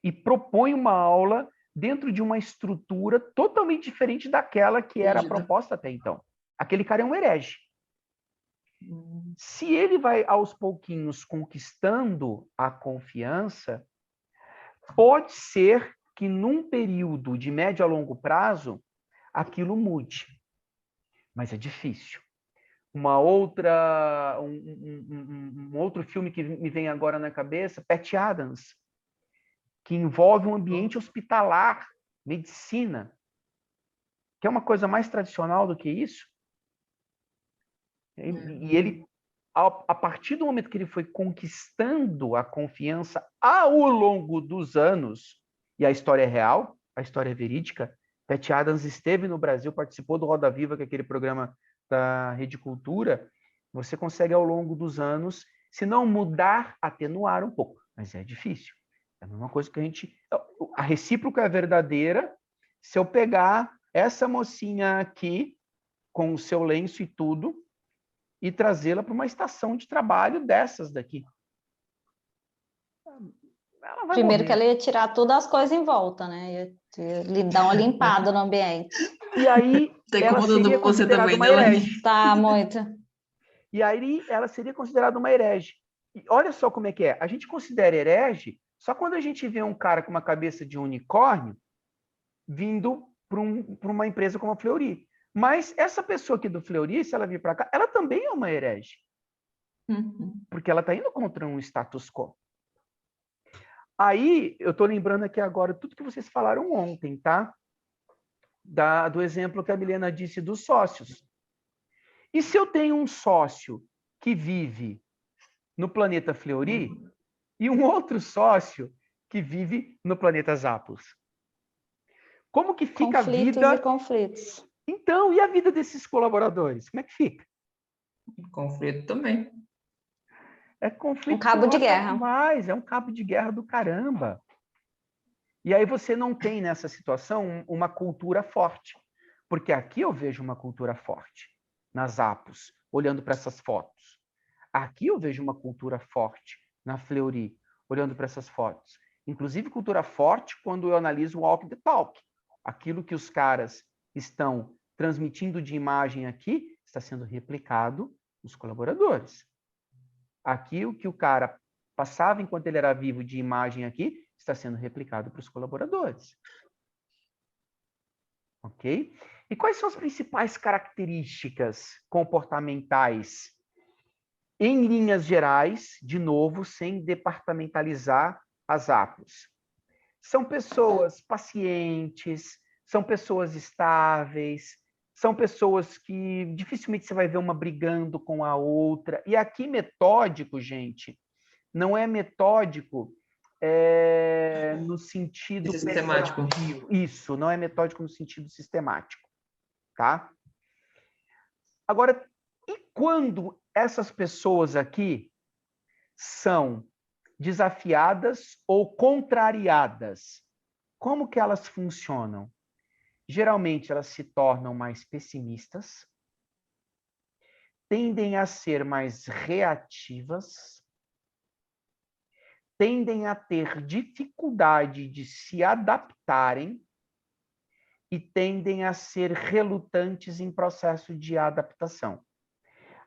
e propõe uma aula dentro de uma estrutura totalmente diferente daquela que era a Rígida. proposta até então. Aquele cara é um herege. Se ele vai aos pouquinhos conquistando a confiança, pode ser que num período de médio a longo prazo aquilo mude, mas é difícil. Um outro filme que me vem agora na cabeça, Pat Adams, que envolve um ambiente hospitalar, medicina, que é uma coisa mais tradicional do que isso. E ele a partir do momento que ele foi conquistando a confiança ao longo dos anos, e a história é real, a história é verídica, Patty Adams esteve no Brasil, participou do Roda Viva, que é aquele programa da Rede Cultura, você consegue ao longo dos anos, se não mudar, atenuar um pouco, mas é difícil. É a mesma coisa que a recíproca é verdadeira, se eu pegar essa mocinha aqui, com o seu lenço e tudo, e trazê-la para uma estação de trabalho dessas daqui. Ela vai Primeiro morrer. que ela ia tirar todas as coisas em volta, né? Ia dar uma limpada no ambiente. E aí Tá ela incomodando seria você considerada também, uma né, Laís? herege. Tá, muito. E aí ela seria considerada uma herege. E olha só como é que é. A gente considera herege só quando a gente vê um cara com uma cabeça de unicórnio vindo para uma empresa como a Fleury. Mas essa pessoa aqui do Fleury, se ela vir para cá, ela também é uma herege. Porque ela está indo contra um status quo. Aí, eu estou lembrando aqui agora tudo que vocês falaram ontem, tá? Do exemplo que a Milena disse dos sócios. E se eu tenho um sócio que vive no planeta Fleury e um outro sócio que vive no planeta Zappos? Como que fica Conflitos a vida... e conflitos. Então, e a vida desses colaboradores? Como é que fica? Conflito também. É conflito Um cabo de guerra. demais, é um cabo de guerra do caramba. E aí você não tem nessa situação uma cultura forte. Porque aqui eu vejo uma cultura forte, nas Apos, olhando para essas fotos. Aqui eu vejo uma cultura forte, na Fleury, olhando para essas fotos. Inclusive cultura forte quando eu analiso o walk the talk. Aquilo que os caras estão transmitindo de imagem aqui está sendo replicado nos colaboradores. Aqui o que o cara passava enquanto ele era vivo de imagem aqui está sendo replicado para os colaboradores. Ok? E quais são as principais características comportamentais? Em linhas gerais, de novo, sem departamentalizar as APOS. São pessoas pacientes, são pessoas estáveis, são pessoas que dificilmente você vai ver uma brigando com a outra. E aqui metódico, gente, não é metódico no sentido Sistemático. pejorativo. Isso, não é metódico no sentido sistemático. Tá? Agora, e quando essas pessoas aqui são desafiadas ou contrariadas? Como que elas funcionam? Geralmente, elas se tornam mais pessimistas, tendem a ser mais reativas, tendem a ter dificuldade de se adaptarem e tendem a ser relutantes em processo de adaptação.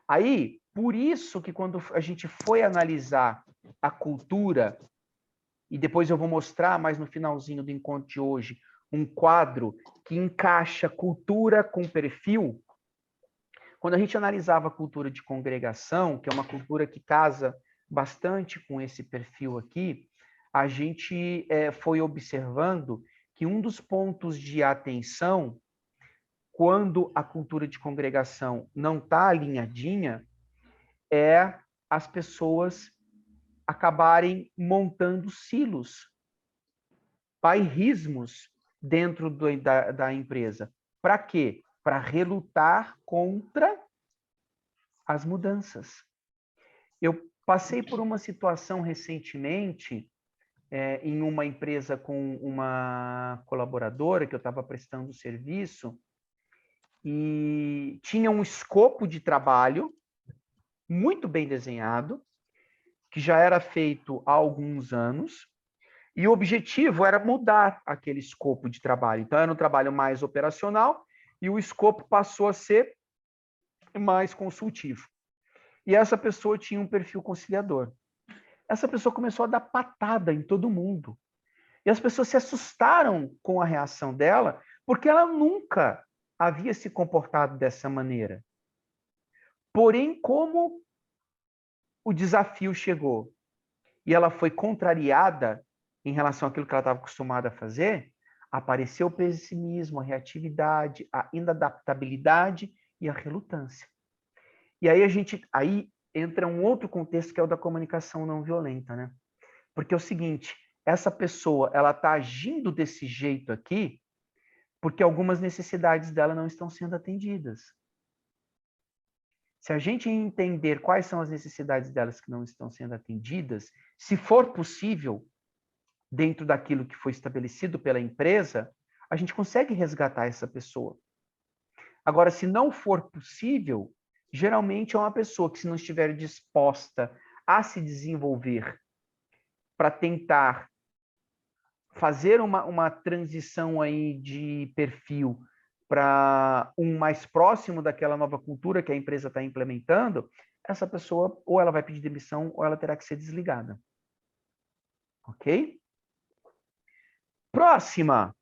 Aí, por isso que quando a gente foi analisar a cultura, e depois eu vou mostrar mais no finalzinho do encontro de hoje, um quadro que encaixa cultura com perfil. Quando a gente analisava a cultura de congregação, que é uma cultura que casa bastante com esse perfil aqui, a gente foi observando que um dos pontos de atenção, quando a cultura de congregação não está alinhadinha, é as pessoas acabarem montando silos, bairrismos dentro da empresa. Para quê? Para relutar contra as mudanças. Eu passei por uma situação recentemente em uma empresa com uma colaboradora que eu estava prestando serviço e tinha um escopo de trabalho muito bem desenhado, que já era feito há alguns anos, e o objetivo era mudar aquele escopo de trabalho. Então, era um trabalho mais operacional e o escopo passou a ser mais consultivo. E essa pessoa tinha um perfil conciliador. Essa pessoa começou a dar patada em todo mundo. E as pessoas se assustaram com a reação dela, porque ela nunca havia se comportado dessa maneira. Porém, como o desafio chegou e ela foi contrariada em relação àquilo que ela estava acostumada a fazer, apareceu o pessimismo, a reatividade, a inadaptabilidade e a relutância. E aí entra um outro contexto que é o da comunicação não violenta, né? Porque é o seguinte, essa pessoa, ela está agindo desse jeito aqui porque algumas necessidades dela não estão sendo atendidas. Se a gente entender quais são as necessidades delas que não estão sendo atendidas, se for possível, dentro daquilo que foi estabelecido pela empresa, a gente consegue resgatar essa pessoa. Agora, se não for possível, geralmente é uma pessoa que, se não estiver disposta a se desenvolver para tentar fazer uma transição aí de perfil para um mais próximo daquela nova cultura que a empresa está implementando, essa pessoa ou ela vai pedir demissão ou ela terá que ser desligada. Ok? Próxima.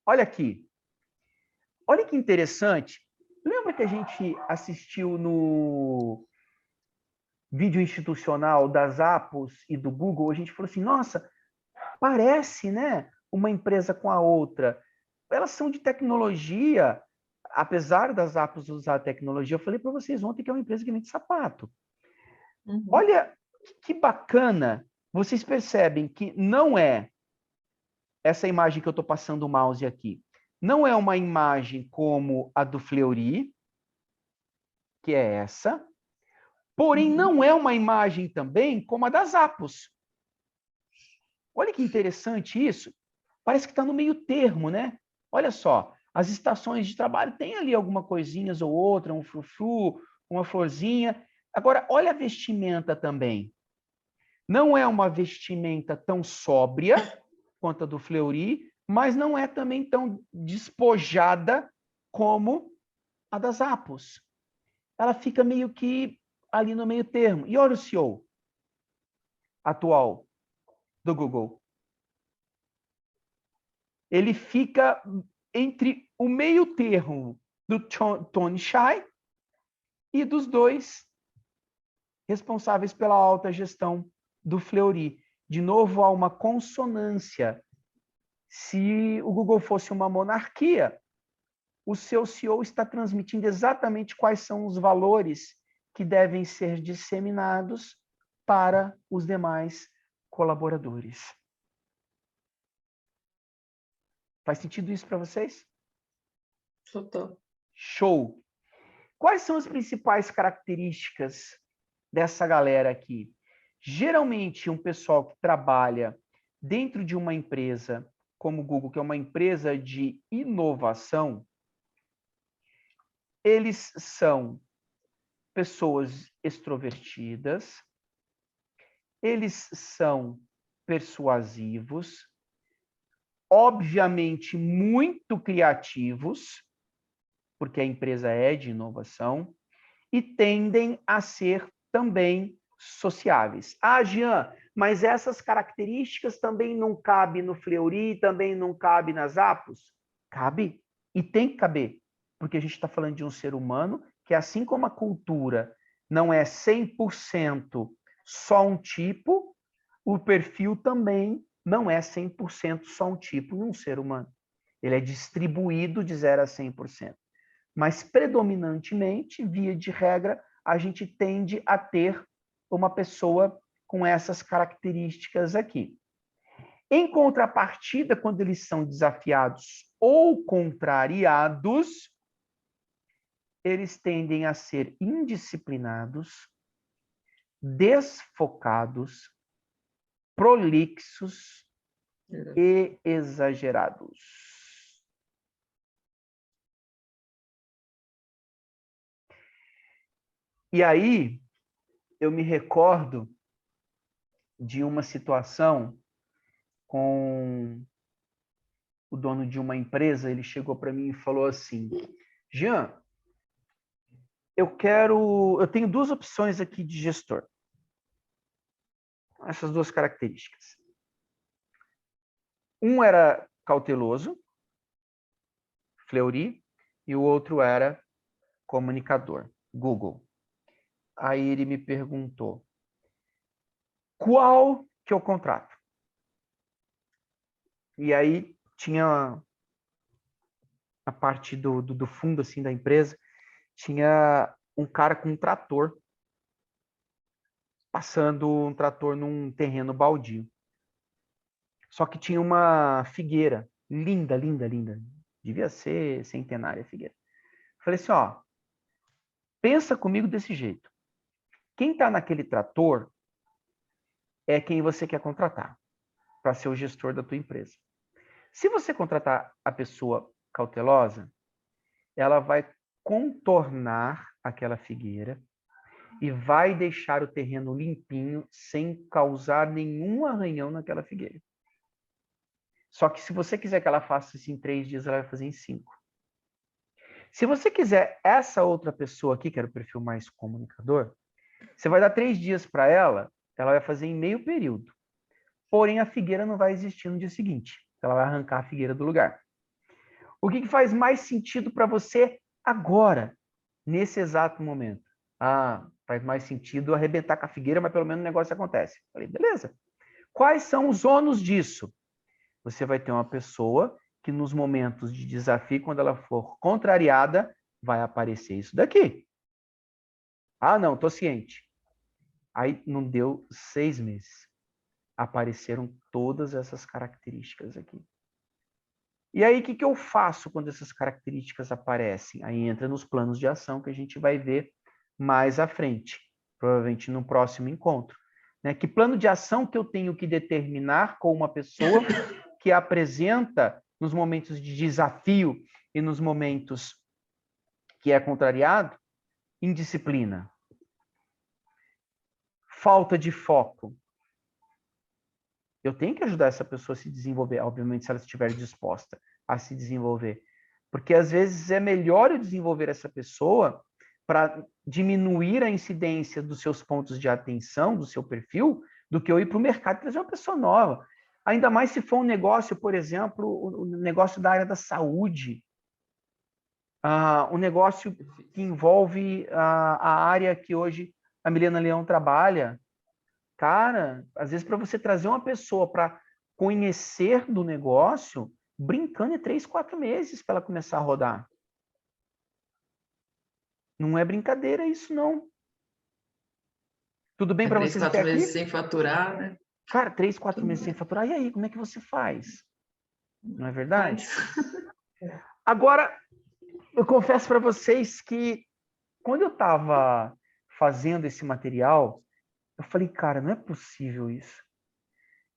Olha aqui. Olha que interessante. Lembra que a gente assistiu no vídeo institucional das Apos e do Google? A gente falou assim, nossa, parece, né, uma empresa com a outra. Elas são de tecnologia, apesar das Apos usar tecnologia. Eu falei para vocês ontem que é uma empresa que vende sapato. Uhum. Olha que bacana. Vocês percebem que não é essa imagem que eu estou passando o mouse aqui. Não é uma imagem como a do Fleury, que é essa. Porém, não é uma imagem também como a das Apos. Olha que interessante isso. Parece que está no meio termo, né? Olha só, as estações de trabalho têm ali alguma coisinhas ou outra, um frufru, uma florzinha. Agora, olha a vestimenta também. Não é uma vestimenta tão sóbria quanto a do Fleury, mas não é também tão despojada como a das Apos. Ela fica meio que ali no meio termo. E olha o CEO atual do Google. Ele fica entre o meio termo do Tony Hsieh e dos dois responsáveis pela alta gestão do Fleury. De novo, há uma consonância. Se o Google fosse uma monarquia, o seu CEO está transmitindo exatamente quais são os valores que devem ser disseminados para os demais colaboradores. Faz sentido isso para vocês? Total. Show! Quais são as principais características dessa galera aqui? Geralmente, um pessoal que trabalha dentro de uma empresa como o Google, que é uma empresa de inovação, eles são pessoas extrovertidas, eles são persuasivos, obviamente muito criativos, porque a empresa é de inovação, e tendem a ser também sociáveis. Ah, Jean, mas essas características também não cabem no Fleury, também não cabem nas Apos? Cabe, e tem que caber, porque a gente está falando de um ser humano que, assim como a cultura não é 100% só um tipo, o perfil também não é 100% só um tipo em um ser humano. Ele é distribuído de 0 a 100%. Mas, predominantemente, via de regra, a gente tende a ter uma pessoa com essas características aqui. Em contrapartida, quando eles são desafiados ou contrariados, eles tendem a ser indisciplinados, desfocados, prolixos e exagerados. E aí, eu me recordo de uma situação com o dono de uma empresa. Ele chegou para mim e falou assim: Jean, eu tenho duas opções aqui de gestor. Essas duas características. Um era cauteloso, Fleury, e o outro era comunicador, Google. Aí ele me perguntou: qual que eu contrato? E aí tinha a parte do fundo assim da empresa, tinha um cara com um trator passando um trator num terreno baldio. Só que tinha uma figueira, linda, linda, linda. Devia ser centenária a figueira. Falei assim, ó, pensa comigo desse jeito. Quem está naquele trator é quem você quer contratar para ser o gestor da tua empresa. Se você contratar a pessoa cautelosa, ela vai contornar aquela figueira e vai deixar o terreno limpinho sem causar nenhum arranhão naquela figueira. Só que se você quiser que ela faça isso em 3 dias, ela vai fazer em 5. Se você quiser essa outra pessoa aqui, que era o perfil mais comunicador, você vai dar 3 dias para ela, ela vai fazer em meio período. Porém, a figueira não vai existir no dia seguinte. Ela vai arrancar a figueira do lugar. O que faz mais sentido para você agora, nesse exato momento? Ah, faz mais sentido arrebentar com a figueira, mas pelo menos o negócio acontece. Falei, beleza. Quais são os ônus disso? Você vai ter uma pessoa que nos momentos de desafio, quando ela for contrariada, vai aparecer isso daqui. Ah, não, tô ciente. Aí não deu 6 meses. Apareceram todas essas características aqui. E aí, o que eu faço quando essas características aparecem? Aí entra nos planos de ação que a gente vai ver mais à frente, provavelmente no próximo encontro. Né? Que plano de ação que eu tenho que determinar com uma pessoa que apresenta nos momentos de desafio e nos momentos que é contrariado? Indisciplina. Falta de foco. Eu tenho que ajudar essa pessoa a se desenvolver, obviamente, se ela estiver disposta a se desenvolver. Porque, às vezes, é melhor eu desenvolver essa pessoa para diminuir a incidência dos seus pontos de atenção, do seu perfil, do que eu ir para o mercado e trazer uma pessoa nova. Ainda mais se for um negócio, por exemplo, o negócio da área da saúde, um negócio que envolve a área que hoje a Milena Leão trabalha. Cara, às vezes para você trazer uma pessoa para conhecer do negócio, brincando, é 3, 4 meses para ela começar a rodar. Não é brincadeira isso, não. Tudo bem para vocês até 3, 4 aqui? meses sem faturar, né? Cara, 3, 4 meses sem faturar. E aí, como é que você faz? Não é verdade? Agora, eu confesso para vocês que quando eu estava fazendo esse material, eu falei, cara, não é possível isso.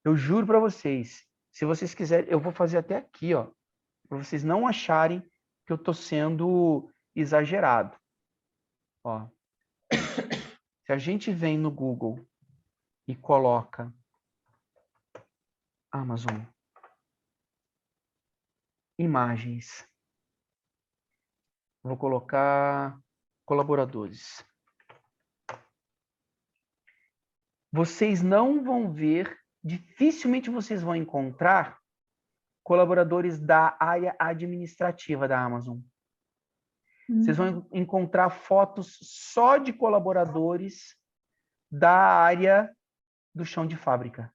Eu juro para vocês, se vocês quiserem, eu vou fazer até aqui, ó, para vocês não acharem que eu estou sendo exagerado. Ó, se a gente vem no Google e coloca Amazon, imagens, vou colocar colaboradores. Vocês não vão ver, dificilmente vocês vão encontrar colaboradores da área administrativa da Amazon. Vocês vão encontrar fotos só de colaboradores da área do chão de fábrica.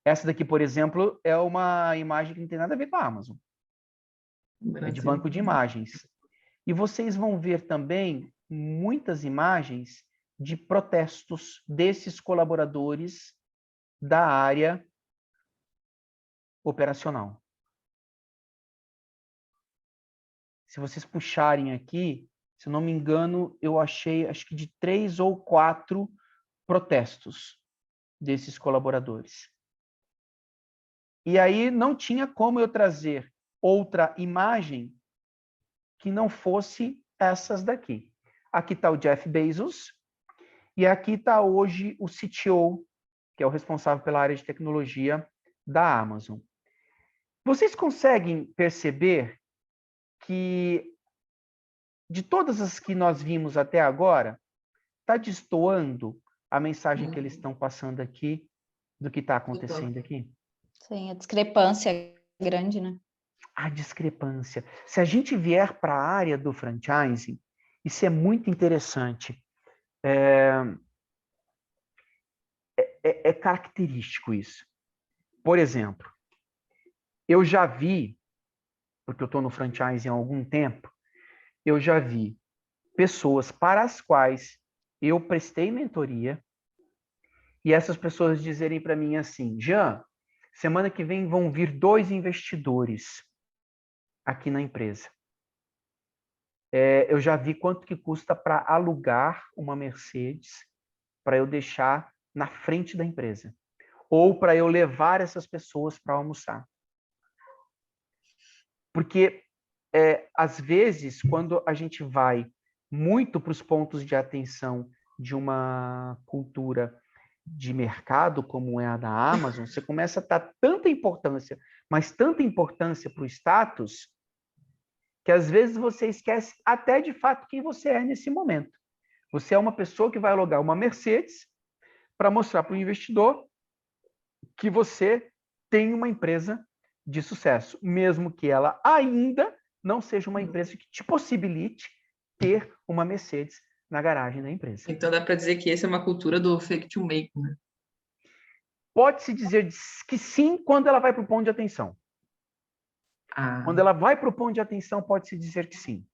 Essa daqui, por exemplo, é uma imagem que não tem nada a ver com a Amazon. É de banco de imagens. E vocês vão ver também muitas imagens de protestos desses colaboradores da área operacional. Se vocês puxarem aqui, se eu não me engano, eu achei, acho que de 3 ou 4 protestos desses colaboradores. E aí não tinha como eu trazer outra imagem que não fosse essas daqui. Aqui está o Jeff Bezos e aqui está hoje o CTO, que é o responsável pela área de tecnologia da Amazon. Vocês conseguem perceber que de todas as que nós vimos até agora, está destoando a mensagem que eles estão passando aqui do que está acontecendo aqui? Sim, a discrepância é grande, né? A discrepância. Se a gente vier para a área do franchising, isso é muito interessante. É característico isso. Por exemplo, eu já vi, porque eu estou no franchising há algum tempo, eu já vi pessoas para as quais eu prestei mentoria e essas pessoas dizerem para mim assim, Jean, semana que vem vão vir 2 investidores aqui na empresa. Eu já vi quanto que custa para alugar uma Mercedes para eu deixar na frente da empresa. Ou para eu levar essas pessoas para almoçar. Porque, às vezes, quando a gente vai muito para os pontos de atenção de uma cultura de mercado, como é a da Amazon, você começa a dar tanta importância, mas tanta importância para o status, que às vezes você esquece até de fato quem você é nesse momento. Você é uma pessoa que vai alugar uma Mercedes para mostrar para o investidor que você tem uma empresa de sucesso, mesmo que ela ainda não seja uma empresa que te possibilite ter uma Mercedes na garagem da empresa. Então dá para dizer que essa é uma cultura do fake to make, né? Pode-se dizer que sim, quando ela vai para o ponto de atenção. Quando ela vai para o ponto de atenção, pode-se dizer que sim.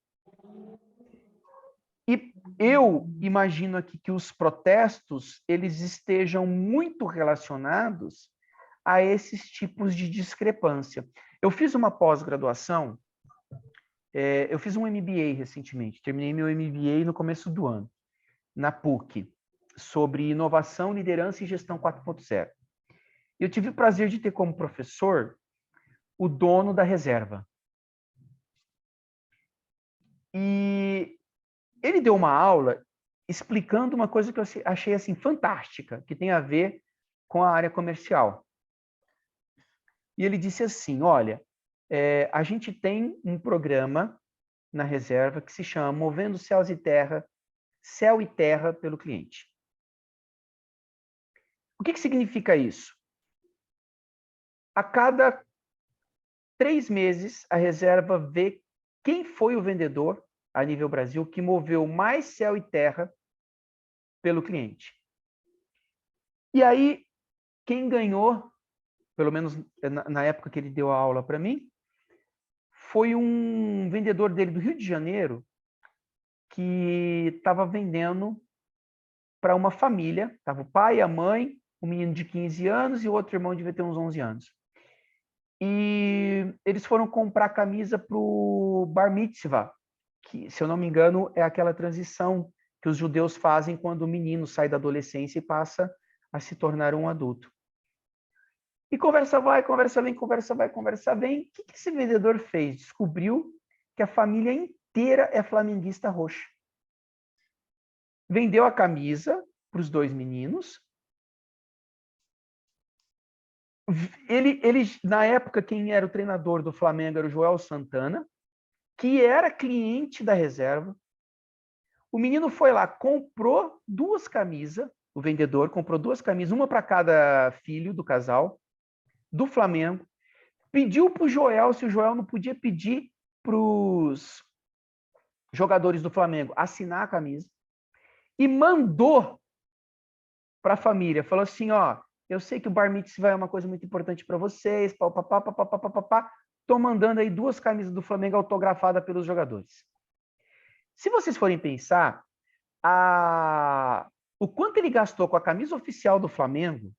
E eu imagino aqui que os protestos eles estejam muito relacionados a esses tipos de discrepância. Eu fiz uma pós-graduação, eu fiz um MBA recentemente, terminei meu MBA no começo do ano, na PUC, sobre inovação, liderança e gestão 4.0. Eu tive o prazer de ter como professor o dono da reserva. E ele deu uma aula explicando uma coisa que eu achei assim fantástica, que tem a ver com a área comercial. E ele disse assim, olha, a gente tem um programa na reserva que se chama Movendo Céu e Terra pelo Cliente. O que significa isso? A cada 3 meses, a reserva vê quem foi o vendedor a nível Brasil que moveu mais céu e terra pelo cliente. E aí, quem ganhou, pelo menos na época que ele deu a aula para mim, foi um vendedor dele do Rio de Janeiro que estava vendendo para uma família. Estava o pai, a mãe, um menino de 15 anos e o outro irmão devia ter uns 11 anos. E eles foram comprar camisa para o Bar Mitzvah, que, se eu não me engano, é aquela transição que os judeus fazem quando o menino sai da adolescência e passa a se tornar um adulto. E conversa vai, conversa vem, conversa vai, conversa vem. O que esse vendedor fez? Descobriu que a família inteira é flamenguista roxa. Vendeu a camisa para os 2 meninos. Ele, na época, quem era o treinador do Flamengo era o Joel Santana, que era cliente da reserva. O menino foi lá, comprou 2 camisas, o vendedor comprou 2 camisas, uma para cada filho do casal, do Flamengo, pediu para o Joel, se o Joel não podia pedir para os jogadores do Flamengo assinar a camisa, e mandou para a família, falou assim, ó, eu sei que o Bar Mitzvah é uma coisa muito importante para vocês, estou mandando aí 2 camisas do Flamengo autografadas pelos jogadores. Se vocês forem pensar, o quanto ele gastou com a camisa oficial do Flamengo,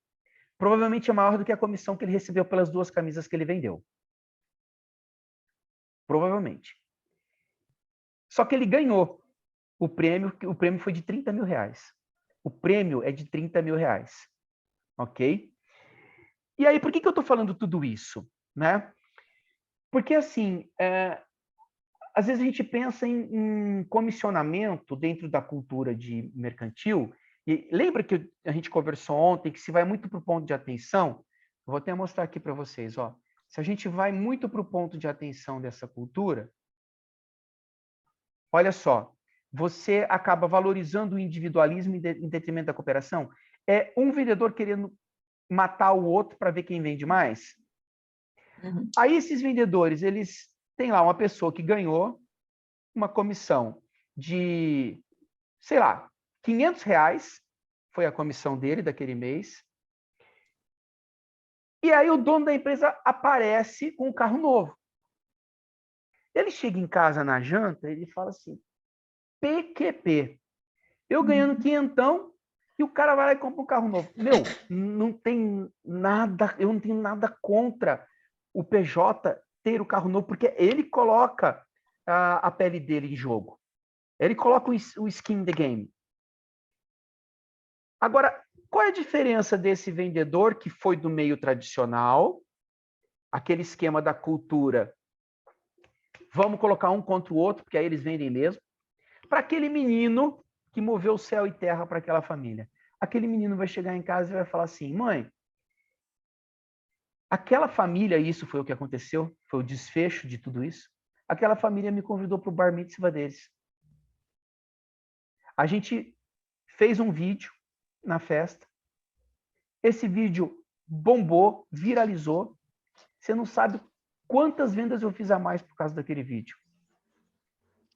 provavelmente é maior do que a comissão que ele recebeu pelas 2 camisas que ele vendeu. Provavelmente. Só que ele ganhou o prêmio foi de 30 mil reais. O prêmio é de 30 mil reais. Ok? E aí, por que eu estou falando tudo isso? Né? Porque, assim, às vezes a gente pensa em comissionamento dentro da cultura de mercantil, e lembra que a gente conversou ontem que se vai muito para o ponto de atenção, eu vou até mostrar aqui para vocês, ó. Se a gente vai muito para o ponto de atenção dessa cultura, olha só, você acaba valorizando o individualismo em detrimento da cooperação. É um vendedor querendo matar o outro para ver quem vende mais. Uhum. Aí esses vendedores, eles têm lá uma pessoa que ganhou uma comissão de, sei lá, 500 reais, foi a comissão dele daquele mês. E aí o dono da empresa aparece com um carro novo. Ele chega em casa na janta e ele fala assim, PQP, Eu ganhando quinhentão e o cara vai lá e compra um carro novo. Meu, não tem nada, eu não tenho nada contra o PJ ter o carro novo, porque ele coloca a pele dele em jogo. Ele coloca o skin in the game. Agora, qual é a diferença desse vendedor que foi do meio tradicional, aquele esquema da cultura, vamos colocar um contra o outro, porque aí eles vendem mesmo, para aquele menino que moveu céu e terra para aquela família? Aquele menino vai chegar em casa e vai falar assim: mãe, aquela família, isso foi o que aconteceu, foi o desfecho de tudo isso, aquela família me convidou para o bar mitzvah deles. A gente fez um vídeo na festa, esse vídeo bombou, viralizou, você não sabe quantas vendas eu fiz a mais por causa daquele vídeo.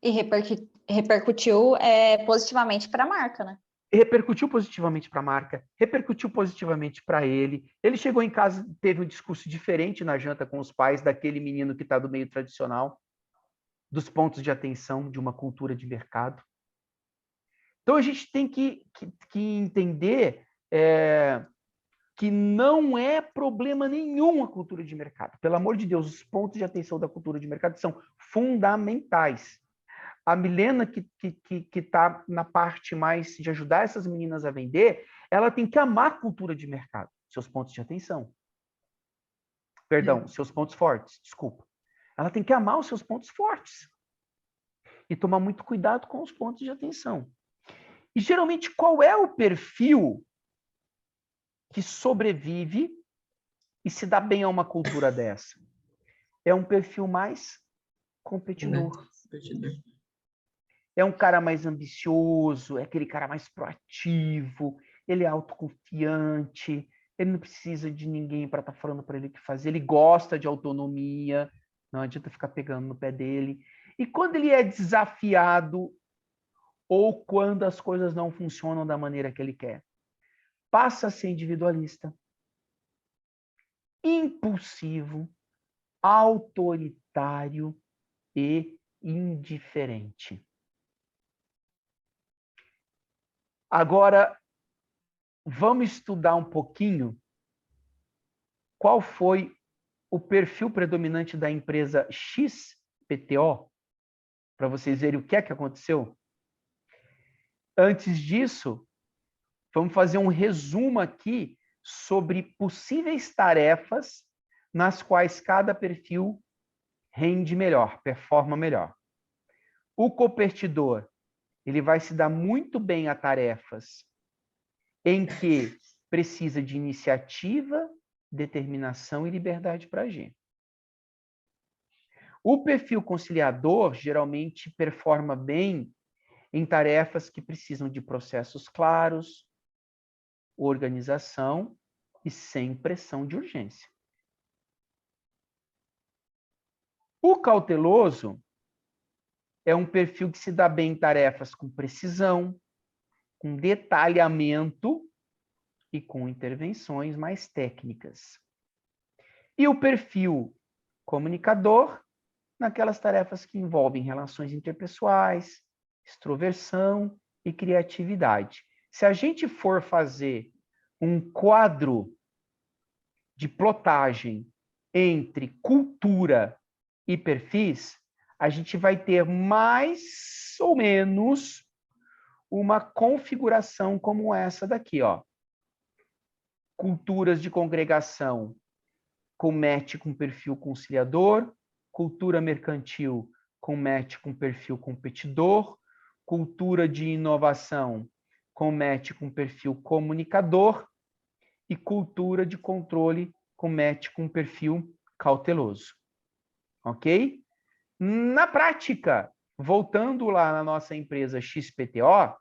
E repercutiu positivamente para a marca, né? Repercutiu positivamente para a marca, repercutiu positivamente para ele. Ele chegou em casa, teve um discurso diferente na janta com os pais daquele menino que está do meio tradicional, dos pontos de atenção de uma cultura de mercado. Então a gente tem que entender que não é problema nenhum a cultura de mercado. Pelo amor de Deus, os pontos de atenção da cultura de mercado são fundamentais. A Milena, que está na parte mais de ajudar essas meninas a vender, ela tem que amar a cultura de mercado, seus pontos de atenção. Perdão, seus pontos fortes, desculpa. Ela tem que amar os seus pontos fortes e tomar muito cuidado com os pontos de atenção. E, geralmente, qual é o perfil que sobrevive e se dá bem a uma cultura dessa? É um perfil mais competidor. É um cara mais ambicioso, é aquele cara mais proativo, ele é autoconfiante, ele não precisa de ninguém para estar falando para ele o que fazer, ele gosta de autonomia, não adianta ficar pegando no pé dele. E quando ele é desafiado ou quando as coisas não funcionam da maneira que ele quer, passa a ser individualista, impulsivo, autoritário e indiferente. Agora, vamos estudar um pouquinho qual foi o perfil predominante da empresa XPTO, para vocês verem o que é que aconteceu. Antes disso, vamos fazer um resumo aqui sobre possíveis tarefas nas quais cada perfil rende melhor, performa melhor. O competidor, ele vai se dar muito bem a tarefas em que precisa de iniciativa, determinação e liberdade para agir. O perfil conciliador geralmente performa bem em tarefas que precisam de processos claros, organização e sem pressão de urgência. O cauteloso é um perfil que se dá bem em tarefas com precisão, com detalhamento e com intervenções mais técnicas. E o perfil comunicador, naquelas tarefas que envolvem relações interpessoais, extroversão e criatividade. Se a gente for fazer um quadro de plotagem entre cultura e perfis, a gente vai ter mais ou menos uma configuração como essa daqui, ó. Culturas de congregação com match com perfil conciliador, cultura mercantil com match com perfil competidor, cultura de inovação com match com perfil comunicador e cultura de controle com match com perfil cauteloso. Ok? Na prática, voltando lá na nossa empresa XPTO,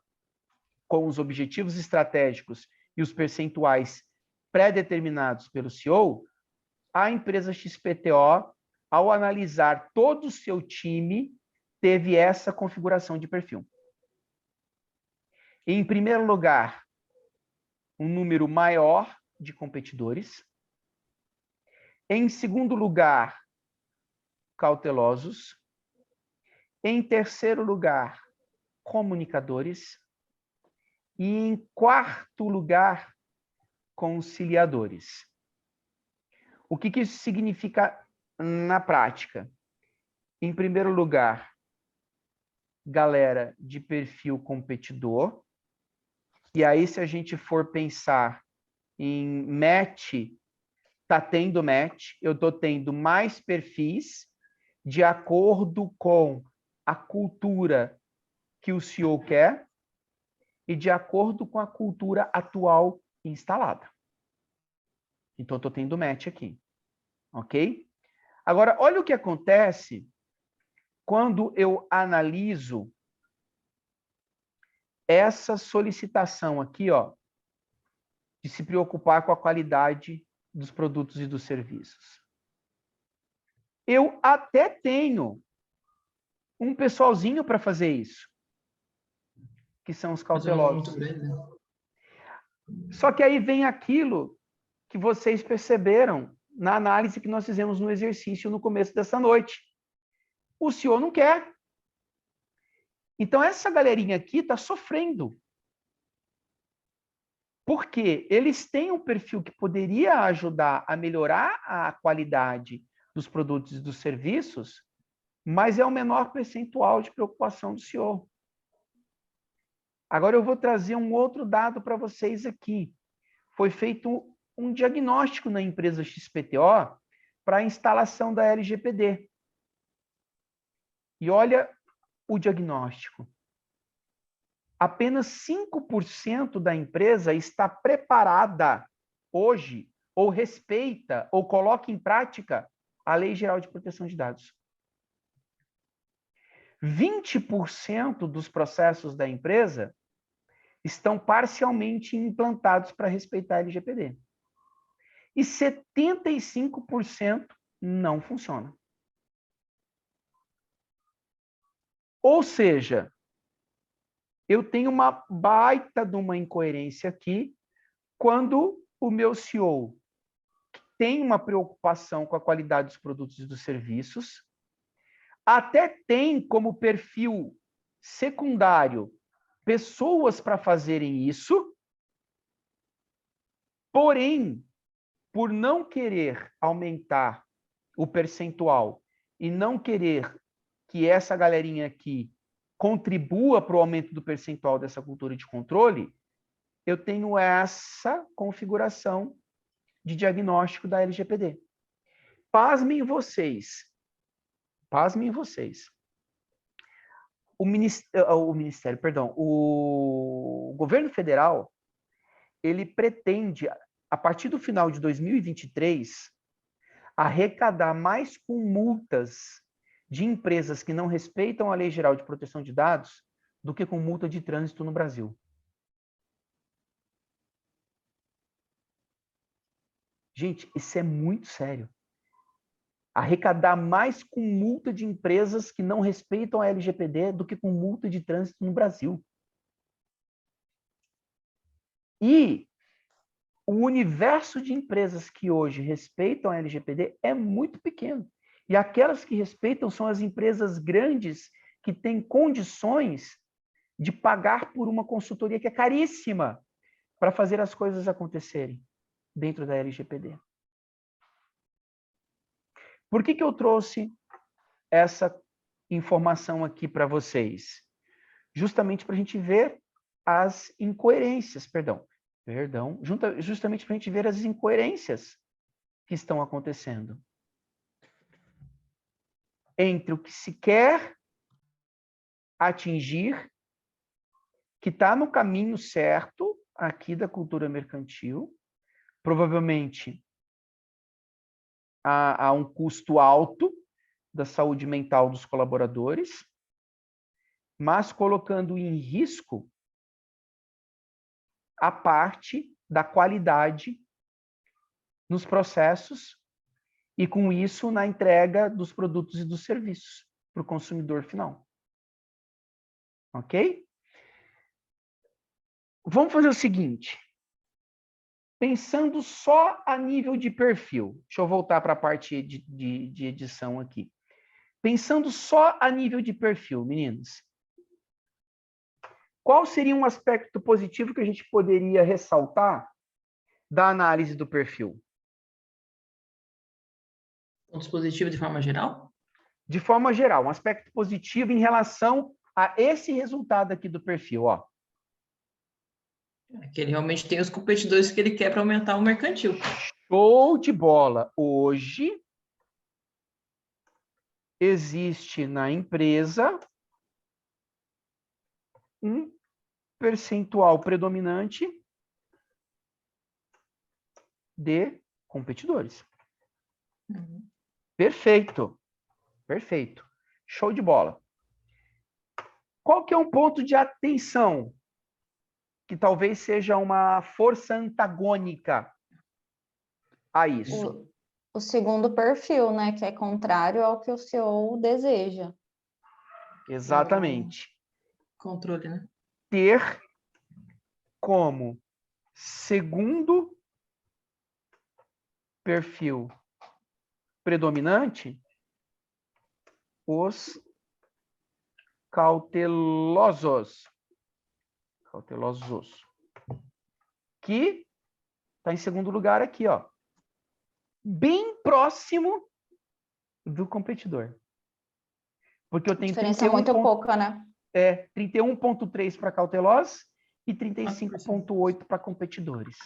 com os objetivos estratégicos e os percentuais pré-determinados pelo CEO, a empresa XPTO, ao analisar todo o seu time, teve essa configuração de perfil. Em primeiro lugar, um número maior de competidores. Em segundo lugar, cautelosos. Em terceiro lugar, comunicadores. E, em quarto lugar, conciliadores. O que isso significa na prática? Em primeiro lugar, galera de perfil competidor. E aí, se a gente for pensar em match, está tendo match, eu estou tendo mais perfis de acordo com a cultura que o CEO quer e de acordo com a cultura atual instalada. Então, estou tendo match aqui. Ok? Agora, olha o que acontece quando eu analiso essa solicitação aqui, ó, de se preocupar com a qualidade dos produtos e dos serviços. Eu até tenho um pessoalzinho para fazer isso, que são os cautelosos. Só que aí vem aquilo que vocês perceberam na análise que nós fizemos no exercício no começo dessa noite. O CEO não quer. Então, essa galerinha aqui está sofrendo. Porque eles têm um perfil que poderia ajudar a melhorar a qualidade dos produtos e dos serviços, mas é o menor percentual de preocupação do CEO. Agora eu vou trazer um outro dado para vocês aqui. Foi feito um diagnóstico na empresa XPTO para a instalação da LGPD. E olha o diagnóstico. Apenas 5% da empresa está preparada hoje, ou respeita, ou coloca em prática a Lei Geral de Proteção de Dados. 20% dos processos da empresa estão parcialmente implantados para respeitar a LGPD. E 75% não funciona. Ou seja, eu tenho uma baita de uma incoerência aqui quando o meu CEO tem uma preocupação com a qualidade dos produtos e dos serviços, até tem como perfil secundário pessoas para fazerem isso, porém, por não querer aumentar o percentual e não querer que essa galerinha aqui contribua para o aumento do percentual dessa cultura de controle, eu tenho essa configuração de diagnóstico da LGPD. Pasmem vocês. Pasmem vocês. O governo federal, ele pretende, a partir do final de 2023, arrecadar mais com multas de empresas que não respeitam a Lei Geral de Proteção de Dados do que com multa de trânsito no Brasil. Gente, isso é muito sério. Arrecadar mais com multa de empresas que não respeitam a LGPD do que com multa de trânsito no Brasil. E o universo de empresas que hoje respeitam a LGPD é muito pequeno. E aquelas que respeitam são as empresas grandes que têm condições de pagar por uma consultoria que é caríssima para fazer as coisas acontecerem dentro da LGPD. Por que eu trouxe essa informação aqui para vocês? Justamente para a gente ver as incoerências, justamente para a gente ver as incoerências que estão acontecendo entre o que se quer atingir, que está no caminho certo aqui da cultura mercantil, provavelmente a um custo alto da saúde mental dos colaboradores, mas colocando em risco a parte da qualidade nos processos e, com isso, na entrega dos produtos e dos serviços para o consumidor final. Ok? Vamos fazer o seguinte. Pensando só a nível de perfil. Deixa eu voltar para a parte de edição aqui. Pensando só a nível de perfil, meninos. Qual seria um aspecto positivo que a gente poderia ressaltar da análise do perfil? Um dispositivo de forma geral? De forma geral, um aspecto positivo em relação a esse resultado aqui do perfil, ó. É que ele realmente tem os competidores que ele quer para aumentar o mercantil. Show de bola! Hoje existe na empresa um percentual predominante de competidores. Uhum. Perfeito, perfeito. Show de bola. Qual que é um ponto de atenção que talvez seja uma força antagônica a isso? O segundo perfil, né, que é contrário ao que o CEO deseja. Exatamente. Controle, né? Ter como segundo perfil predominante os cautelosos. Cautelosos. Que está em segundo lugar aqui, ó. Bem próximo do competidor. Porque eu tenho Diferença muito pouca, né? 31,3 para cautelosos e 35,8 para competidores.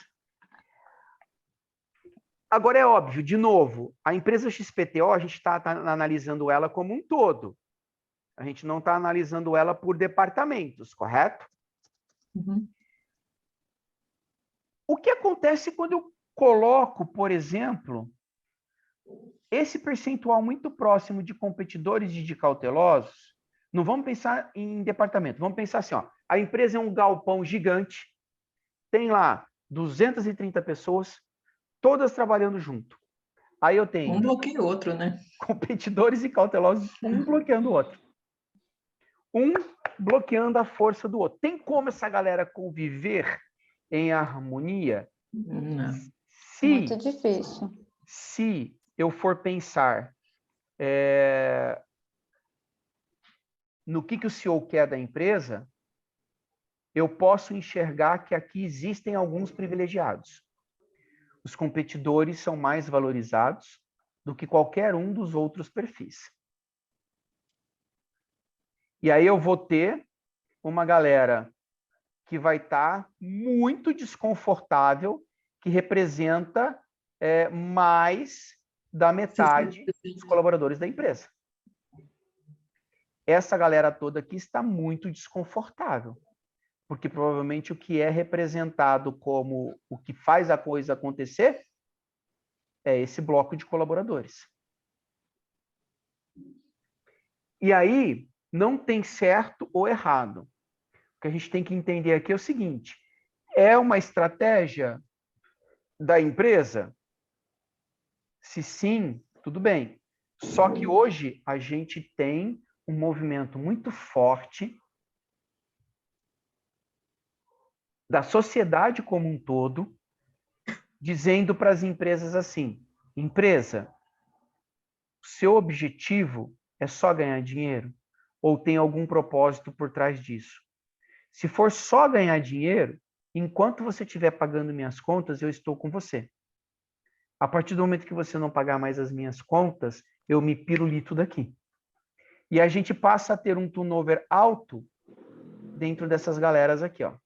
Agora é óbvio, de novo, a empresa XPTO, a gente está analisando ela como um todo. A gente não está analisando ela por departamentos, correto? Uhum. O que acontece quando eu coloco, por exemplo, esse percentual muito próximo de competidores e de cautelosos? Não vamos pensar em departamento, vamos pensar assim, ó, a empresa é um galpão gigante, tem lá 230 pessoas, todas trabalhando junto. Aí eu tenho Um bloqueia o outro, né? competidores e cautelosos, um bloqueando o outro. Um bloqueando a força do outro. Tem como essa galera conviver em harmonia? Não. Muito difícil. Se eu for pensar no que o CEO quer da empresa, eu posso enxergar que aqui existem alguns privilegiados. Os competidores são mais valorizados do que qualquer um dos outros perfis. E aí eu vou ter uma galera que vai estar muito desconfortável, que representa mais da metade dos colaboradores da empresa. Essa galera toda aqui está muito desconfortável, porque provavelmente o que é representado como o que faz a coisa acontecer é esse bloco de colaboradores. E aí, não tem certo ou errado. O que a gente tem que entender aqui é o seguinte: é uma estratégia da empresa? Se sim, tudo bem. Só que hoje a gente tem um movimento muito forte da sociedade como um todo, dizendo para as empresas assim: empresa, o seu objetivo é só ganhar dinheiro? Ou tem algum propósito por trás disso? Se for só ganhar dinheiro, enquanto você estiver pagando minhas contas, eu estou com você. A partir do momento que você não pagar mais as minhas contas, eu me pirulito daqui. E a gente passa a ter um turnover alto dentro dessas galeras aqui, ó.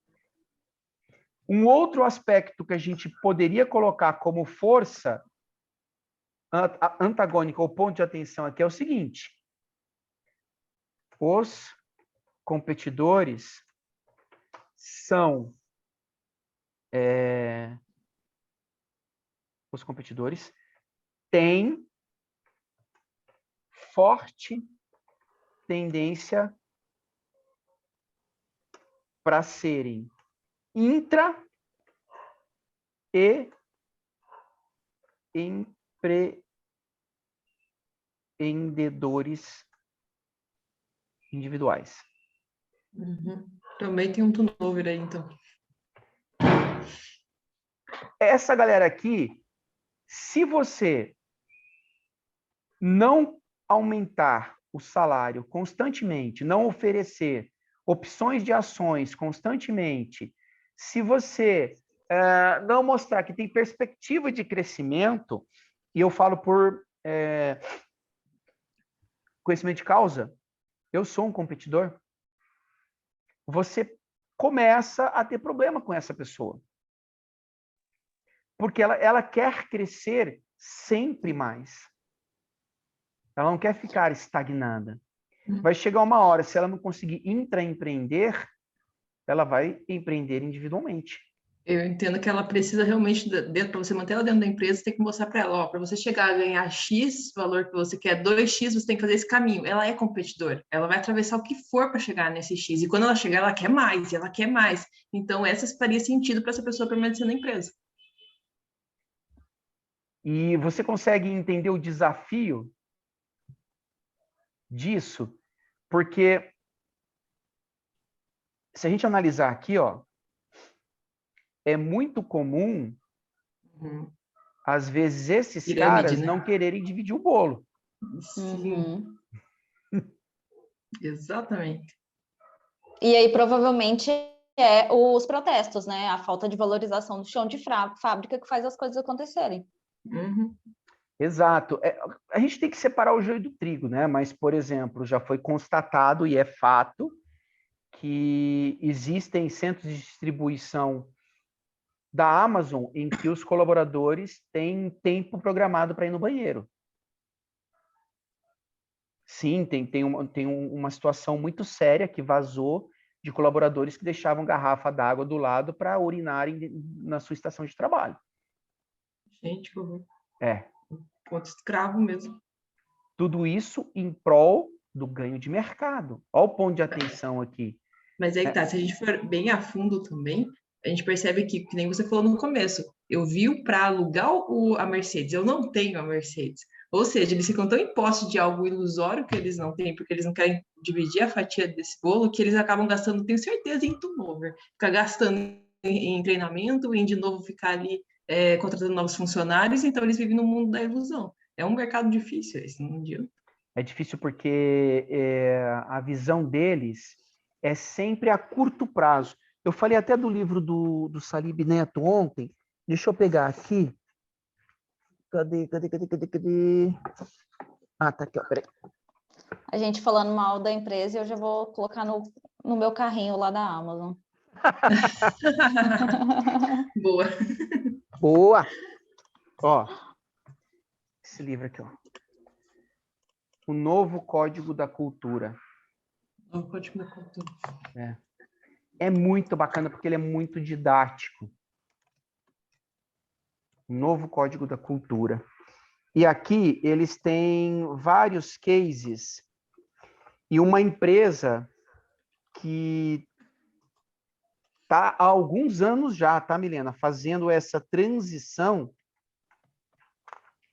Um outro aspecto que a gente poderia colocar como força antagônica ou ponto de atenção aqui é o seguinte: os competidores são os competidores têm forte tendência para serem intra e empreendedores individuais. Uhum. Também tem um turnover aí, então. Essa galera aqui, se você não aumentar o salário constantemente, não oferecer opções de ações constantemente, se você não mostrar que tem perspectiva de crescimento, e eu falo por conhecimento de causa, eu sou um competidor, você começa a ter problema com essa pessoa. Porque ela quer crescer sempre mais. Ela não quer ficar estagnada. Vai chegar uma hora, se ela não conseguir intraempreender, ela vai empreender individualmente. Eu entendo que ela precisa realmente, para você manter ela dentro da empresa, tem que mostrar para ela, ó, para você chegar a ganhar X, valor que você quer, 2X, você tem que fazer esse caminho. Ela é competidora, ela vai atravessar o que for para chegar nesse X. E quando ela chegar, ela quer mais, ela quer mais. Então, essa faria sentido para essa pessoa permanecer na empresa. E você consegue entender o desafio disso? Porque se a gente analisar aqui, ó, é muito comum, às vezes, esses Pirâmide, caras né? não quererem dividir o bolo. Sim. Exatamente. E aí, provavelmente, os protestos, né? A falta de valorização do chão de fábrica que faz as coisas acontecerem. Exato. A gente tem que separar o joio do trigo, né? Mas, por exemplo, já foi constatado e é fato que existem centros de distribuição da Amazon em que os colaboradores têm tempo programado para ir no banheiro. Sim, tem uma situação muito séria que vazou de colaboradores que deixavam garrafa d'água do lado para urinarem na sua estação de trabalho. Gente, que horror. É. Ponto escravo mesmo. Tudo isso em prol do ganho de mercado. Olha o ponto de atenção aqui. Mas aí que tá, se a gente for bem a fundo também, a gente percebe que nem você falou no começo, eu vi para alugar a Mercedes, eu não tenho a Mercedes. Ou seja, eles ficam tão impostos de algo ilusório que eles não têm, porque eles não querem dividir a fatia desse bolo, que eles acabam gastando, tenho certeza, em turnover. Ficar gastando em treinamento, em de novo ficar ali contratando novos funcionários, então eles vivem no mundo da ilusão. É um mercado difícil esse, não adianta. É difícil porque a visão deles é sempre a curto prazo. Eu falei até do livro do Salib Neto ontem. Deixa eu pegar aqui. Cadê? Ah, tá aqui, ó. Peraí. A gente falando mal da empresa, eu já vou colocar no meu carrinho lá da Amazon. Boa. Boa! Ó, esse livro aqui, ó. O Novo Código da Cultura. O Código da Cultura. É muito bacana porque ele é muito didático. O Novo Código da Cultura. E aqui eles têm vários cases e uma empresa que está há alguns anos já, tá, Milena, fazendo essa transição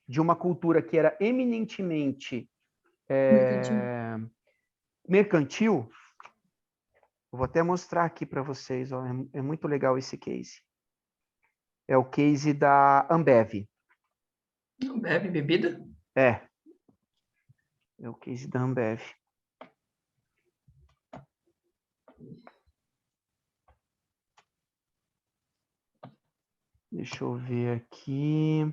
de uma cultura que era eminentemente mercantil. Vou até mostrar aqui para vocês, ó, é muito legal esse case. É o case da Ambev. Bebe bebida? É o case da Ambev. Deixa eu ver aqui.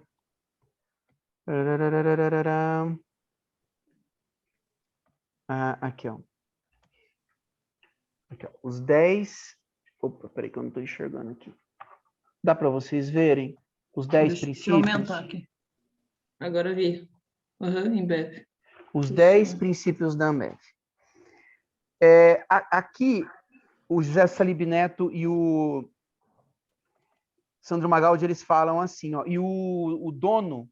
Aqui, ó. Aqui, ó. Os 10... Opa, peraí que eu não estou enxergando aqui. Dá para vocês verem? Os 10 princípios? Deixa eu aumentar aqui. Agora vi. Em breve. Os 10 princípios da Ambev. Aqui, o José Salib Neto e o Sandro Magaldi, eles falam assim, ó, e o dono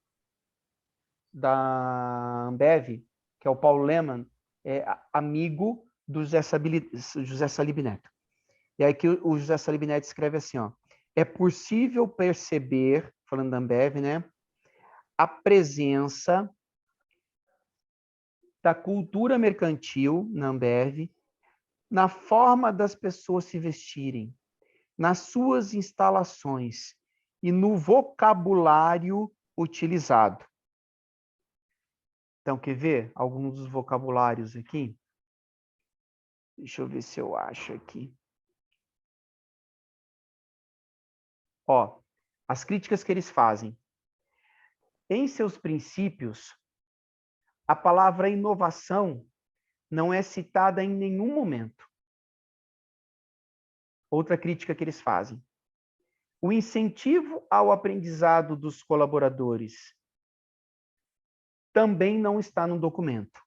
da Ambev, que é o Paulo Lemann, é amigo do José Salib Neto. E aí que o José Salib Neto escreve assim, ó, é possível perceber, falando da Ambev, né, a presença da cultura mercantil na Ambev, na forma das pessoas se vestirem, nas suas instalações e no vocabulário utilizado. Então, quer ver alguns dos vocabulários aqui? Deixa eu ver se eu acho aqui. Ó, as críticas que eles fazem. Em seus princípios, a palavra inovação não é citada em nenhum momento. Outra crítica que eles fazem. O incentivo ao aprendizado dos colaboradores também não está no documento.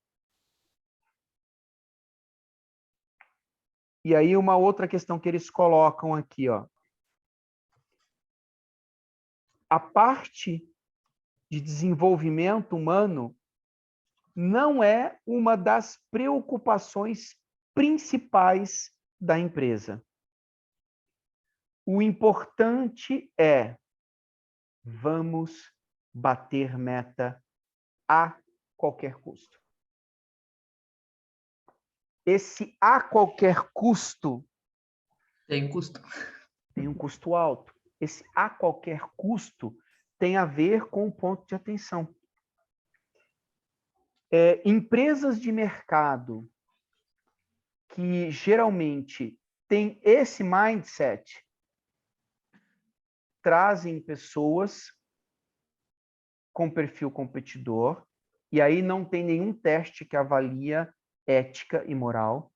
E aí uma outra questão que eles colocam aqui, ó. A parte de desenvolvimento humano não é uma das preocupações principais da empresa. O importante é vamos bater meta a qualquer custo. Esse a qualquer custo Tem custo. tem um custo alto. Esse a qualquer custo tem a ver com o ponto de atenção. Empresas de mercado que geralmente têm esse mindset trazem pessoas com perfil competidor, e aí não tem nenhum teste que avalia ética e moral,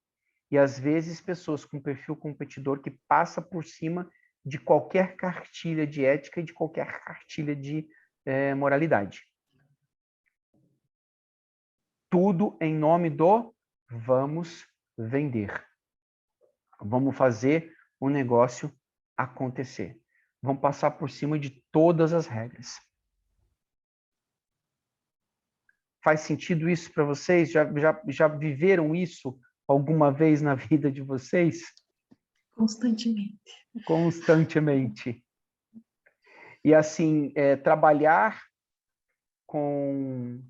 e às vezes pessoas com perfil competidor que passa por cima de qualquer cartilha de ética e de qualquer cartilha de moralidade. Tudo em nome do vamos vender. Vamos fazer o negócio acontecer. Vamos passar por cima de todas as regras. Faz sentido isso para vocês? Já viveram isso alguma vez na vida de vocês? Constantemente. Constantemente. E assim, trabalhar com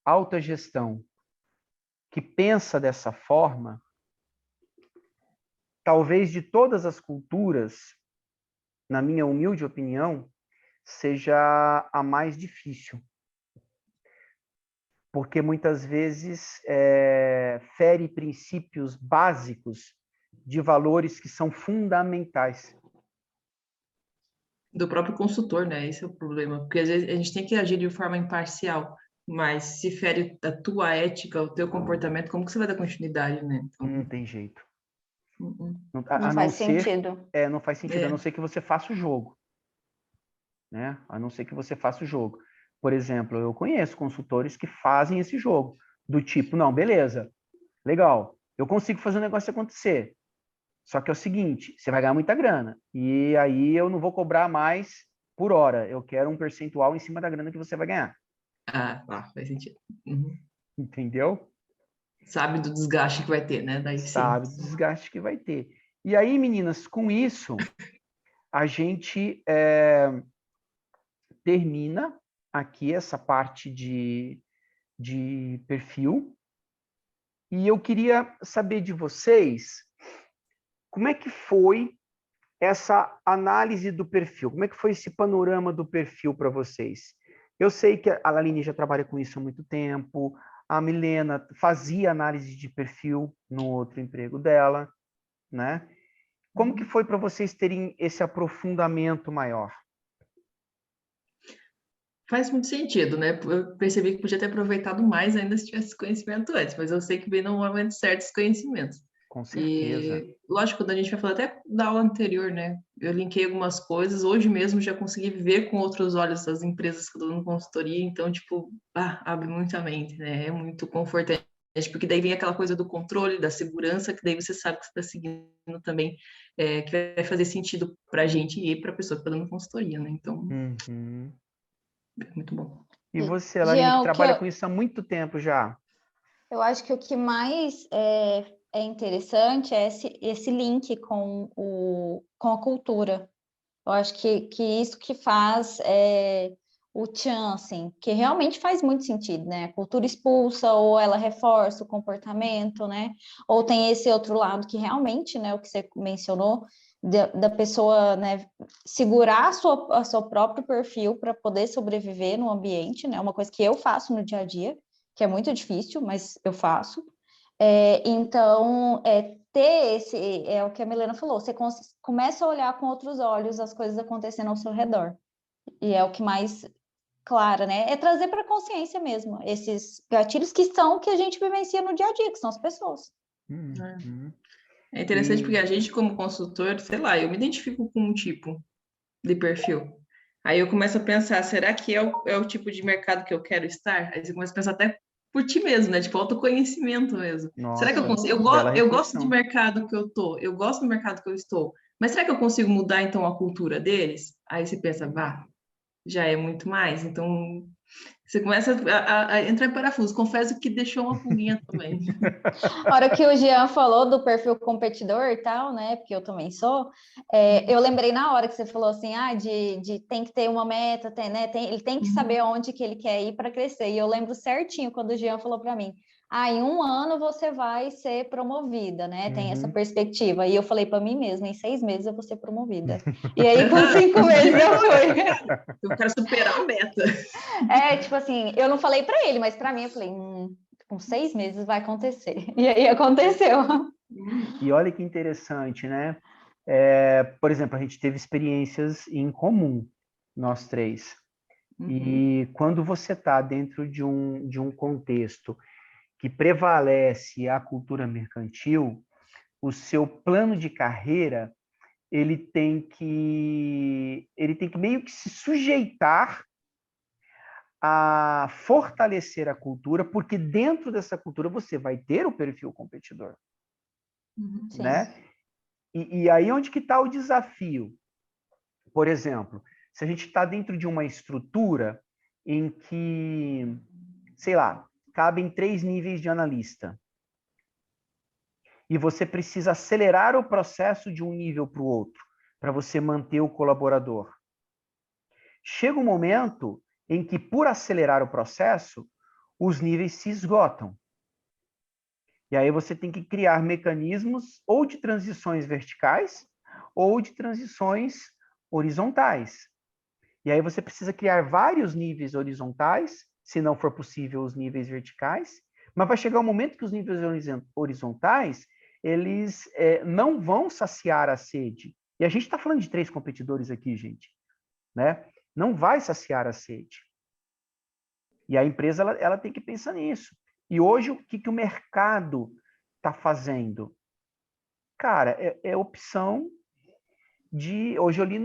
alta gestão que pensa dessa forma, talvez de todas as culturas, na minha humilde opinião, seja a mais difícil. Porque muitas vezes fere princípios básicos de valores que são fundamentais. Do próprio consultor, né? Esse é o problema. Porque às vezes a gente tem que agir de forma imparcial, mas se fere a tua ética, o teu comportamento, como que você vai dar continuidade, né? Então, Não tem jeito. Não faz sentido. Não faz sentido, a não ser que você faça o jogo. Né? A não ser que você faça o jogo. Por exemplo, eu conheço consultores que fazem esse jogo, do tipo, não, beleza, legal, eu consigo fazer o negócio acontecer. Só que é o seguinte, você vai ganhar muita grana, e aí eu não vou cobrar mais por hora, eu quero um percentual em cima da grana que você vai ganhar. faz sentido. Uhum. Entendeu? Sabe do desgaste que vai ter, né? Daí Sabe sim. do desgaste que vai ter. E aí, meninas, com isso, a gente termina aqui essa parte de perfil. E eu queria saber de vocês como é que foi essa análise do perfil, como é que foi esse panorama do perfil para vocês? Eu sei que a Aline já trabalha com isso há muito tempo, a Milena fazia análise de perfil no outro emprego dela, né? Como que foi para vocês terem esse aprofundamento maior? Faz muito sentido, né? Eu percebi que podia ter aproveitado mais ainda se tivesse conhecimento antes, mas eu sei que veio no momento certo esse conhecimento. Com certeza. E, lógico, quando a gente vai falar até da aula anterior, né? Eu linkei algumas coisas, hoje mesmo já consegui ver com outros olhos as empresas que eu dou no consultoria, então, tipo, abre muito a mente, né? É muito confortante, porque daí vem aquela coisa do controle, da segurança, que daí você sabe que você está seguindo também, que vai fazer sentido para a gente e para a pessoa que está dando consultoria, né? Então, é muito bom. E você, Aline, que Jean, trabalha com isso há muito tempo já? eu acho que o que mais é interessante é esse link com a cultura. Eu acho que isso que faz o tchan, assim, que realmente faz muito sentido, né? A cultura expulsa ou ela reforça o comportamento, né? Ou tem esse outro lado que realmente, né, o que você mencionou, da pessoa, né, segurar a seu próprio perfil para poder sobreviver no ambiente, né? Uma coisa que eu faço no dia a dia, que é muito difícil, mas eu faço. Então, ter esse, é o que a Milena falou, você começa a olhar com outros olhos as coisas acontecendo ao seu redor. E é o que mais clara, né? É trazer para a consciência mesmo esses gatilhos que são que a gente vivencia no dia a dia, que são as pessoas. É interessante porque a gente, como consultor, sei lá, eu me identifico com um tipo de perfil. Aí eu começo a pensar, será que é o tipo de mercado que eu quero estar? Aí você começa a pensar até por ti mesmo, né? Tipo, autoconhecimento mesmo. Será que eu Nossa, consigo? bela Eu gosto do reflexão. mercado que eu tô, eu gosto do mercado que eu estou, mas será que eu consigo mudar, então, a cultura deles? Aí você pensa, vá, já é muito mais. Então, você começa a entrar em parafuso. Confesso que deixou uma pulguinha também. A hora que o Jean falou do perfil competidor e tal, né? Porque eu também sou, eu lembrei na hora que você falou assim, de tem que ter uma meta, né? Ele tem que saber onde que ele quer ir para crescer. E eu lembro certinho quando o Jean falou para mim, em 1 ano você vai ser promovida, né? Tem essa perspectiva. E eu falei para mim mesma, em 6 meses eu vou ser promovida. E aí, com 5 meses eu fui. Eu quero superar a meta. Tipo assim, eu não falei para ele, mas para mim eu falei, com 6 meses vai acontecer. E aí aconteceu. E olha que interessante, né? Por exemplo, a gente teve experiências em comum, nós três. E quando você está dentro de um contexto que prevalece a cultura mercantil, o seu plano de carreira ele tem que meio que se sujeitar a fortalecer a cultura, porque dentro dessa cultura você vai ter o perfil competidor, Sim. né? E aí onde que está o desafio? Por exemplo, se a gente está dentro de uma estrutura em que, sei lá, cabem 3 níveis de analista, e você precisa acelerar o processo de um nível para o outro, para você manter o colaborador. Chega um momento em que, por acelerar o processo, os níveis se esgotam. E aí você tem que criar mecanismos ou de transições verticais ou de transições horizontais. E aí você precisa criar vários níveis horizontais, se não for possível os níveis verticais, mas vai chegar um momento que os níveis horizontais, eles não vão saciar a sede. E a gente está falando de 3 competidores aqui, gente, né? Não vai saciar a sede. E a empresa ela tem que pensar nisso. E hoje, o que o mercado está fazendo? Cara, é opção de... Hoje eu li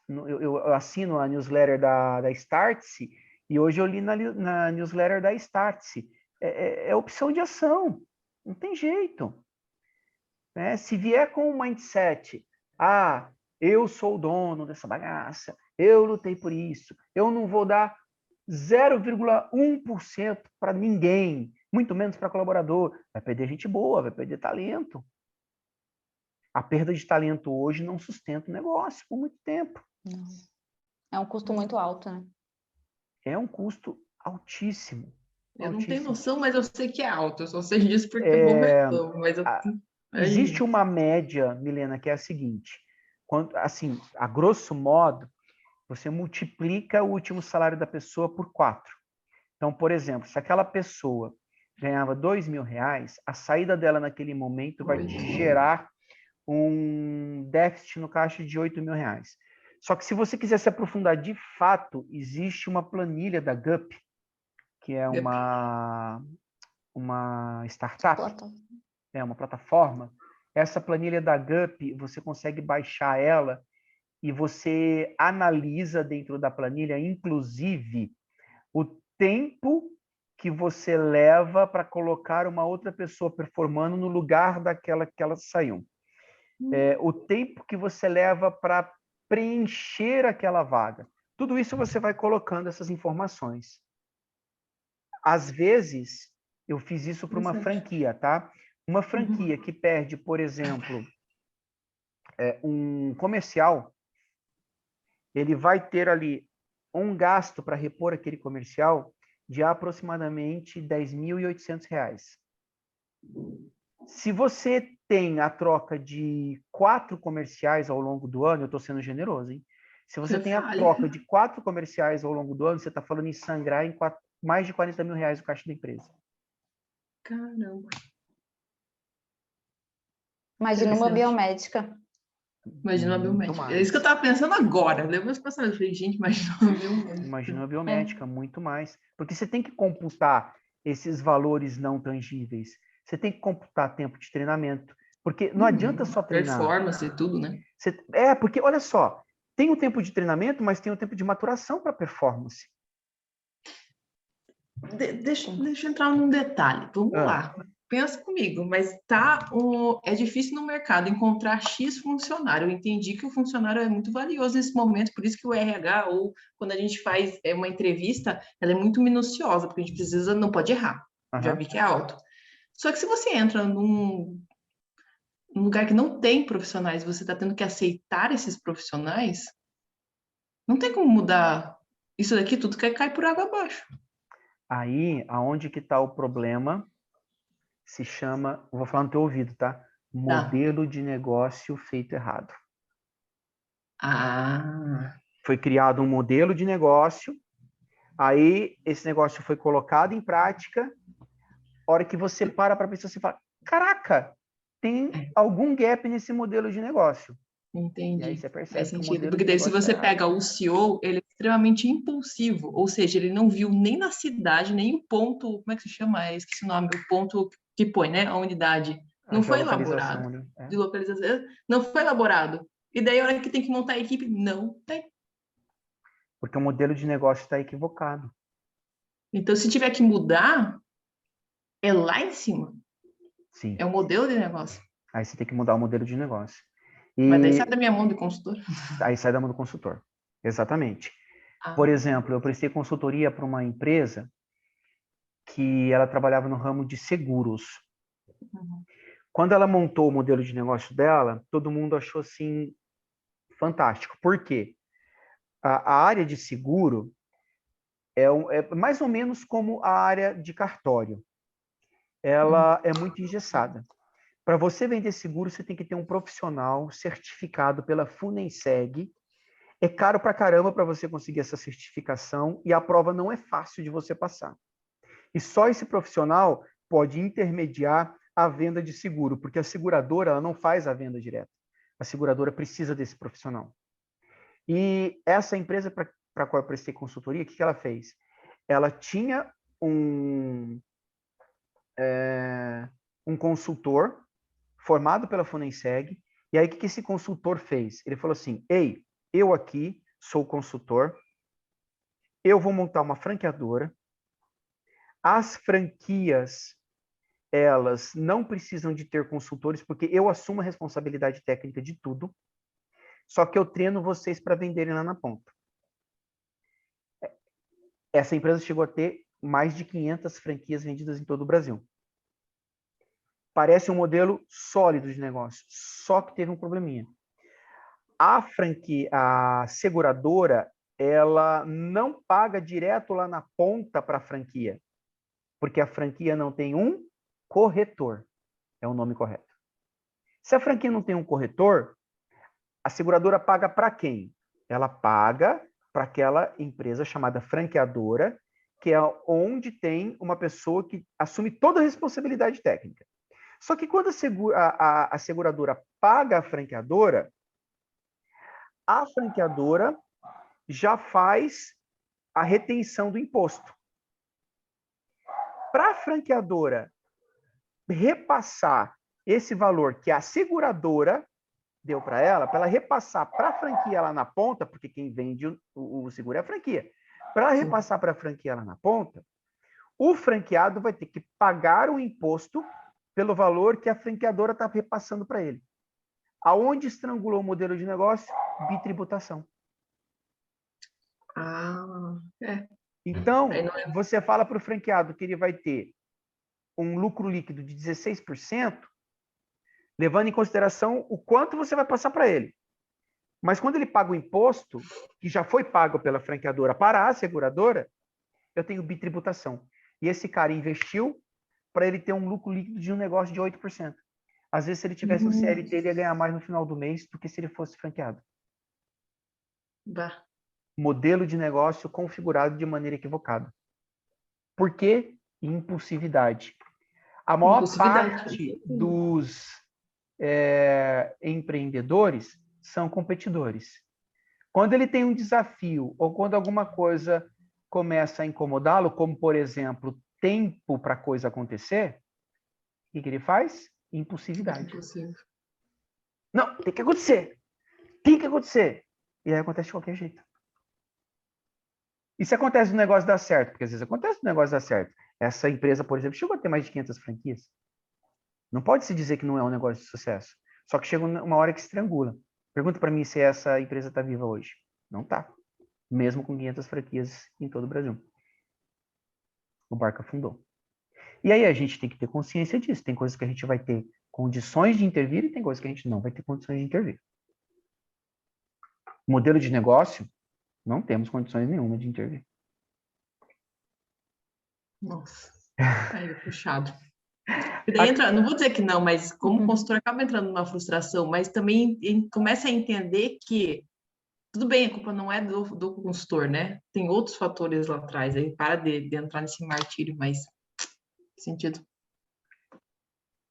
eu assino a newsletter da Startse, e hoje eu li na newsletter da Startse. É opção de ação. Não tem jeito. Né? Se vier com o mindset, eu sou o dono dessa bagaça, eu lutei por isso, eu não vou dar 0,1% para ninguém, muito menos para colaborador. Vai perder gente boa, vai perder talento. A perda de talento hoje não sustenta o negócio por muito tempo. Não. É um custo muito alto, né? É um custo altíssimo. Eu não tenho Altíssimo. noção, mas eu sei que é alto. Eu só sei disso porque eu vou mercado. Mas Existe uma média, Milena, que é a seguinte: assim, a grosso modo, você multiplica o último salário da pessoa por 4. Então, por exemplo, se aquela pessoa ganhava R$ 2.000, a saída dela naquele momento vai te gerar um déficit no caixa de R$ 8.000. Só que se você quiser se aprofundar de fato, existe uma planilha da GUP, que é uma startup, uma plataforma. Essa planilha da GUP, você consegue baixar ela e você analisa dentro da planilha, inclusive, o tempo que você leva para colocar uma outra pessoa performando no lugar daquela que ela saiu. O tempo que você leva para preencher aquela vaga. Tudo isso você vai colocando essas informações. Às vezes, eu fiz isso para uma franquia, tá? Uma franquia que perde, por exemplo, um comercial, ele vai ter ali um gasto para repor aquele comercial de aproximadamente R$ 10.800. Se você tem a troca de 4 comerciais ao longo do ano, eu estou sendo generoso, hein? Se você tem a troca de 4 comerciais ao longo do ano, você está falando em sangrar em mais de R$ 40.000 o caixa da empresa. Caramba. Imagina uma Interessante. biomédica. Imagina uma Muito biomédica. É mais. isso que eu estava pensando agora. Depois eu falei, gente, imagina uma biomédica. Imagina uma biomédica, muito mais. Porque você tem que computar esses valores não tangíveis. Você tem que computar tempo de treinamento. Porque não adianta só treinar. Performance e tudo, né? Porque, olha só, tem o tempo de treinamento, mas tem o tempo de maturação para performance. Deixa eu entrar num detalhe. Vamos lá. Pensa comigo, mas é difícil no mercado encontrar X funcionário. Eu entendi que o funcionário é muito valioso nesse momento, por isso que o RH, ou quando a gente faz uma entrevista, ela é muito minuciosa, porque a gente precisa, não pode errar. Já vi que é alto. Só que se você entra num lugar que não tem profissionais, você está tendo que aceitar esses profissionais, não tem como mudar. Isso daqui tudo cai por água abaixo. Aí, aonde que está o problema, se chama, vou falar no teu ouvido, tá? Modelo de negócio feito errado. Foi criado um modelo de negócio, aí esse negócio foi colocado em prática, a hora que você para pensar, você fala, caraca, tem algum gap nesse modelo de negócio. Entendi. E aí você percebe Faz que o sentido. modelo Porque de daí, se negócio você tá errado. pega o CEO, ele é extremamente impulsivo, ou seja, ele não viu nem na cidade, nem o ponto, como é que se chama? Esqueci o nome, o ponto que põe, né? A unidade. Não foi elaborado. Né? De localização. Não foi elaborado. E daí, a hora que tem que montar a equipe, não tem. Porque o modelo de negócio está equivocado. Então, se tiver que mudar, é lá em cima. Sim. É o modelo de negócio. Aí você tem que mudar o modelo de negócio. Mas daí sai da minha mão de consultor. Aí sai da mão do consultor. Exatamente. Por exemplo, eu prestei consultoria para uma empresa que ela trabalhava no ramo de seguros. Quando ela montou o modelo de negócio dela, todo mundo achou assim fantástico. Por quê? A área de seguro é mais ou menos como a área de cartório. Ela é muito engessada. Para você vender seguro, você tem que ter um profissional certificado pela Funenseg. É caro pra caramba para você conseguir essa certificação e a prova não é fácil de você passar. E só esse profissional pode intermediar a venda de seguro, porque a seguradora ela não faz a venda direta. A seguradora precisa desse profissional. E essa empresa para a qual eu prestei consultoria, o que ela fez? Ela tinha um consultor formado pela Funenseg, e aí o que esse consultor fez? Ele falou assim, ei, eu aqui sou consultor, eu vou montar uma franqueadora, as franquias, elas não precisam de ter consultores, porque eu assumo a responsabilidade técnica de tudo, só que eu treino vocês para venderem lá na ponta. Essa empresa chegou a ter mais de 500 franquias vendidas em todo o Brasil. Parece um modelo sólido de negócio, só que teve um probleminha. A seguradora, ela não paga direto lá na ponta para a franquia, porque a franquia não tem um corretor. É o nome correto. Se a franquia não tem um corretor, a seguradora paga para quem? Ela paga para aquela empresa chamada franqueadora, que é onde tem uma pessoa que assume toda a responsabilidade técnica. Só que quando a seguradora paga a franqueadora já faz a retenção do imposto. Para a franqueadora repassar esse valor que a seguradora deu para ela repassar para a franquia lá na ponta, porque quem vende o seguro é a franquia. Para ela repassar para a franquia lá na ponta, o franqueado vai ter que pagar o imposto pelo valor que a franqueadora está repassando para ele. Aonde estrangulou o modelo de negócio? Bitributação. Então, você fala para o franqueado que ele vai ter um lucro líquido de 16%, levando em consideração o quanto você vai passar para ele. Mas quando ele paga o imposto, que já foi pago pela franqueadora para a seguradora, eu tenho bitributação. E esse cara investiu para ele ter um lucro líquido de um negócio de 8%. Às vezes, se ele tivesse um CLT, ele ia ganhar mais no final do mês do que se ele fosse franqueado. Modelo de negócio configurado de maneira equivocada. Por quê? Impulsividade. A maior Impulsividade. parte dos empreendedores são competidores. Quando ele tem um desafio ou quando alguma coisa começa a incomodá-lo, como, por exemplo, tempo para a coisa acontecer, o que ele faz? Impulsividade. Impossível. Não, tem que acontecer. Tem que acontecer. E aí acontece de qualquer jeito. E se acontece o negócio dar certo? Porque às vezes acontece o negócio dar certo. Essa empresa, por exemplo, chegou a ter mais de 500 franquias. Não pode se dizer que não é um negócio de sucesso. Só que chega uma hora que estrangula. Pergunta para mim se essa empresa está viva hoje. Não está. Mesmo com 500 franquias em todo o Brasil. O barco afundou. E aí a gente tem que ter consciência disso. Tem coisas que a gente vai ter condições de intervir e tem coisas que a gente não vai ter condições de intervir. Modelo de negócio, não temos condições nenhuma de intervir. Nossa, aí é puxado. E daí entra, não vou dizer que não, mas como consultor acaba entrando numa frustração, mas também começa a entender que tudo bem, a culpa não é do consultor, né? Tem outros fatores lá atrás, aí para de entrar nesse martírio, mas sentido.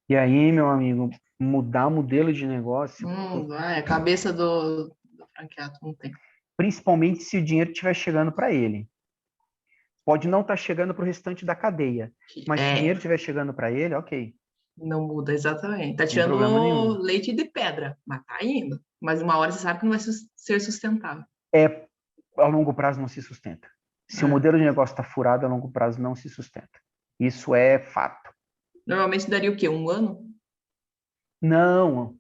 E aí, meu amigo, mudar o modelo de negócio, Vai, a cabeça do franqueado não tem. principalmente se o dinheiro estiver chegando para ele. Pode não estar chegando para o restante da cadeia, mas se o dinheiro estiver chegando para ele, ok. Não muda, exatamente. Tá Sem tirando problema nenhum. leite de pedra, mas tá indo. Mas uma hora você sabe que não vai ser sustentável. A longo prazo não se sustenta. Se o modelo de negócio está furado, a longo prazo não se sustenta. Isso é fato. Normalmente daria o quê? Um ano? Não.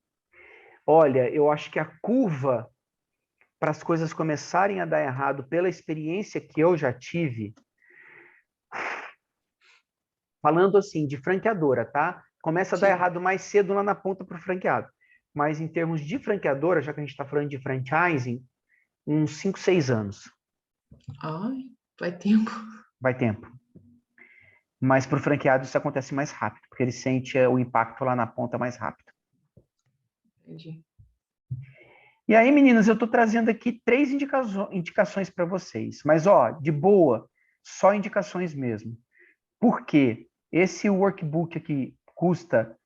Olha, eu acho que a curva para as coisas começarem a dar errado, pela experiência que eu já tive, falando assim, de franqueadora, tá? Começa a dar errado mais cedo lá na ponta para o franqueado. Mas em termos de franqueadora, já que a gente está falando de franchising, uns 5, 6 anos. Ai, vai tempo. Vai tempo. Mas para o franqueado isso acontece mais rápido, porque ele sente o impacto lá na ponta mais rápido. Entendi. E aí, meninas, eu estou trazendo aqui 3 indicações para vocês. Mas, ó, de boa, só indicações mesmo. Por quê? Esse workbook aqui custa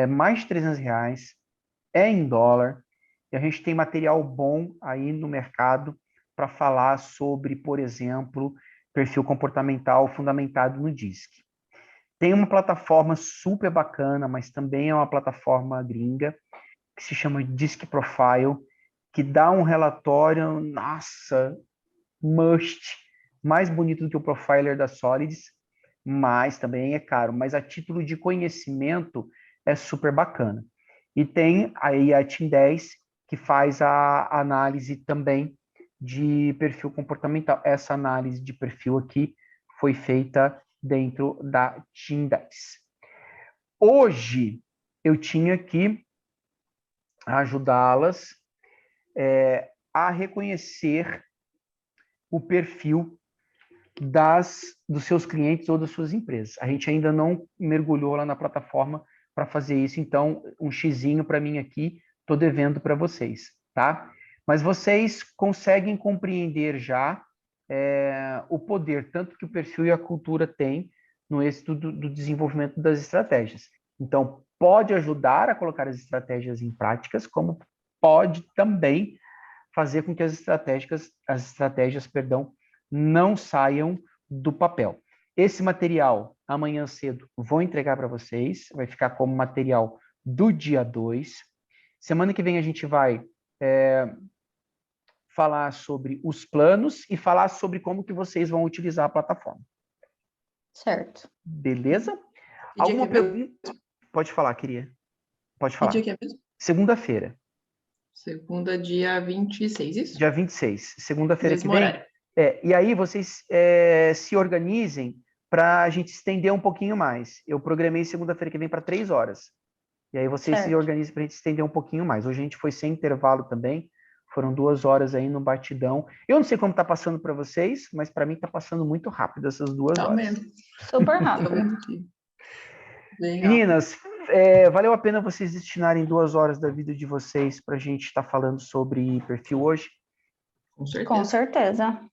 mais de R$300, é em dólar, e a gente tem material bom aí no mercado para falar sobre, por exemplo, perfil comportamental fundamentado no DISC. Tem uma plataforma super bacana, mas também é uma plataforma gringa, que se chama DISC Profile, que dá um relatório, nossa, must, mais bonito do que o Profiler da Solids, mas também é caro. Mas a título de conhecimento é super bacana. E tem aí a Team 10, que faz a análise também de perfil comportamental. Essa análise de perfil aqui foi feita dentro da Team 10. Hoje, eu tinha que ajudá-las a reconhecer o perfil dos seus clientes ou das suas empresas. A gente ainda não mergulhou lá na plataforma para fazer isso, então um xizinho para mim aqui, estou devendo para vocês, tá? Mas vocês conseguem compreender já o poder, tanto que o perfil e a cultura têm no êxito do desenvolvimento das estratégias. Então, pode ajudar a colocar as estratégias em práticas, como pode também fazer com que as estratégias, não saiam do papel. Esse material, amanhã cedo, vou entregar para vocês, vai ficar como material do dia 2. Semana que vem a gente vai falar sobre os planos e falar sobre como que vocês vão utilizar a plataforma. Certo. Beleza? Que Alguma dia que é pergunta? Pode falar, queria. Pode Que falar. dia que é mesmo? Segunda-feira. Segunda, dia 26, isso? Dia 26. Segunda-feira que Mesmo vem. horário. E aí vocês se organizem para a gente estender um pouquinho mais. Eu programei segunda-feira que vem para 3 horas. E aí vocês se organizem para a gente estender um pouquinho mais. Hoje a gente foi sem intervalo também. Foram 2 horas aí no batidão. Eu não sei como está passando para vocês, mas para mim está passando muito rápido essas 2 Tá horas. mesmo. Super Tô rápido. vendo aqui. Bem rápido. Meninas, valeu a pena vocês destinarem 2 horas da vida de vocês para a gente estar falando sobre perfil hoje? Com certeza. Com certeza.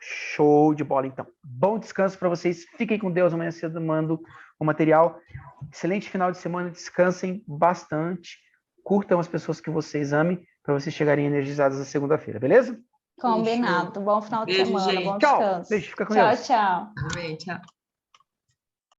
Show de bola, então. Bom descanso para vocês. Fiquem com Deus. Amanhã cedo eu mando o material. Excelente final de semana, descansem bastante, curtam as pessoas que vocês amem, para vocês chegarem energizados na segunda-feira, beleza? Combinado. Bom final de Beijo, semana, gente. bom Tchau. descanso. Beijo, fica com Tchau, Deus. tchau. Amém, tchau.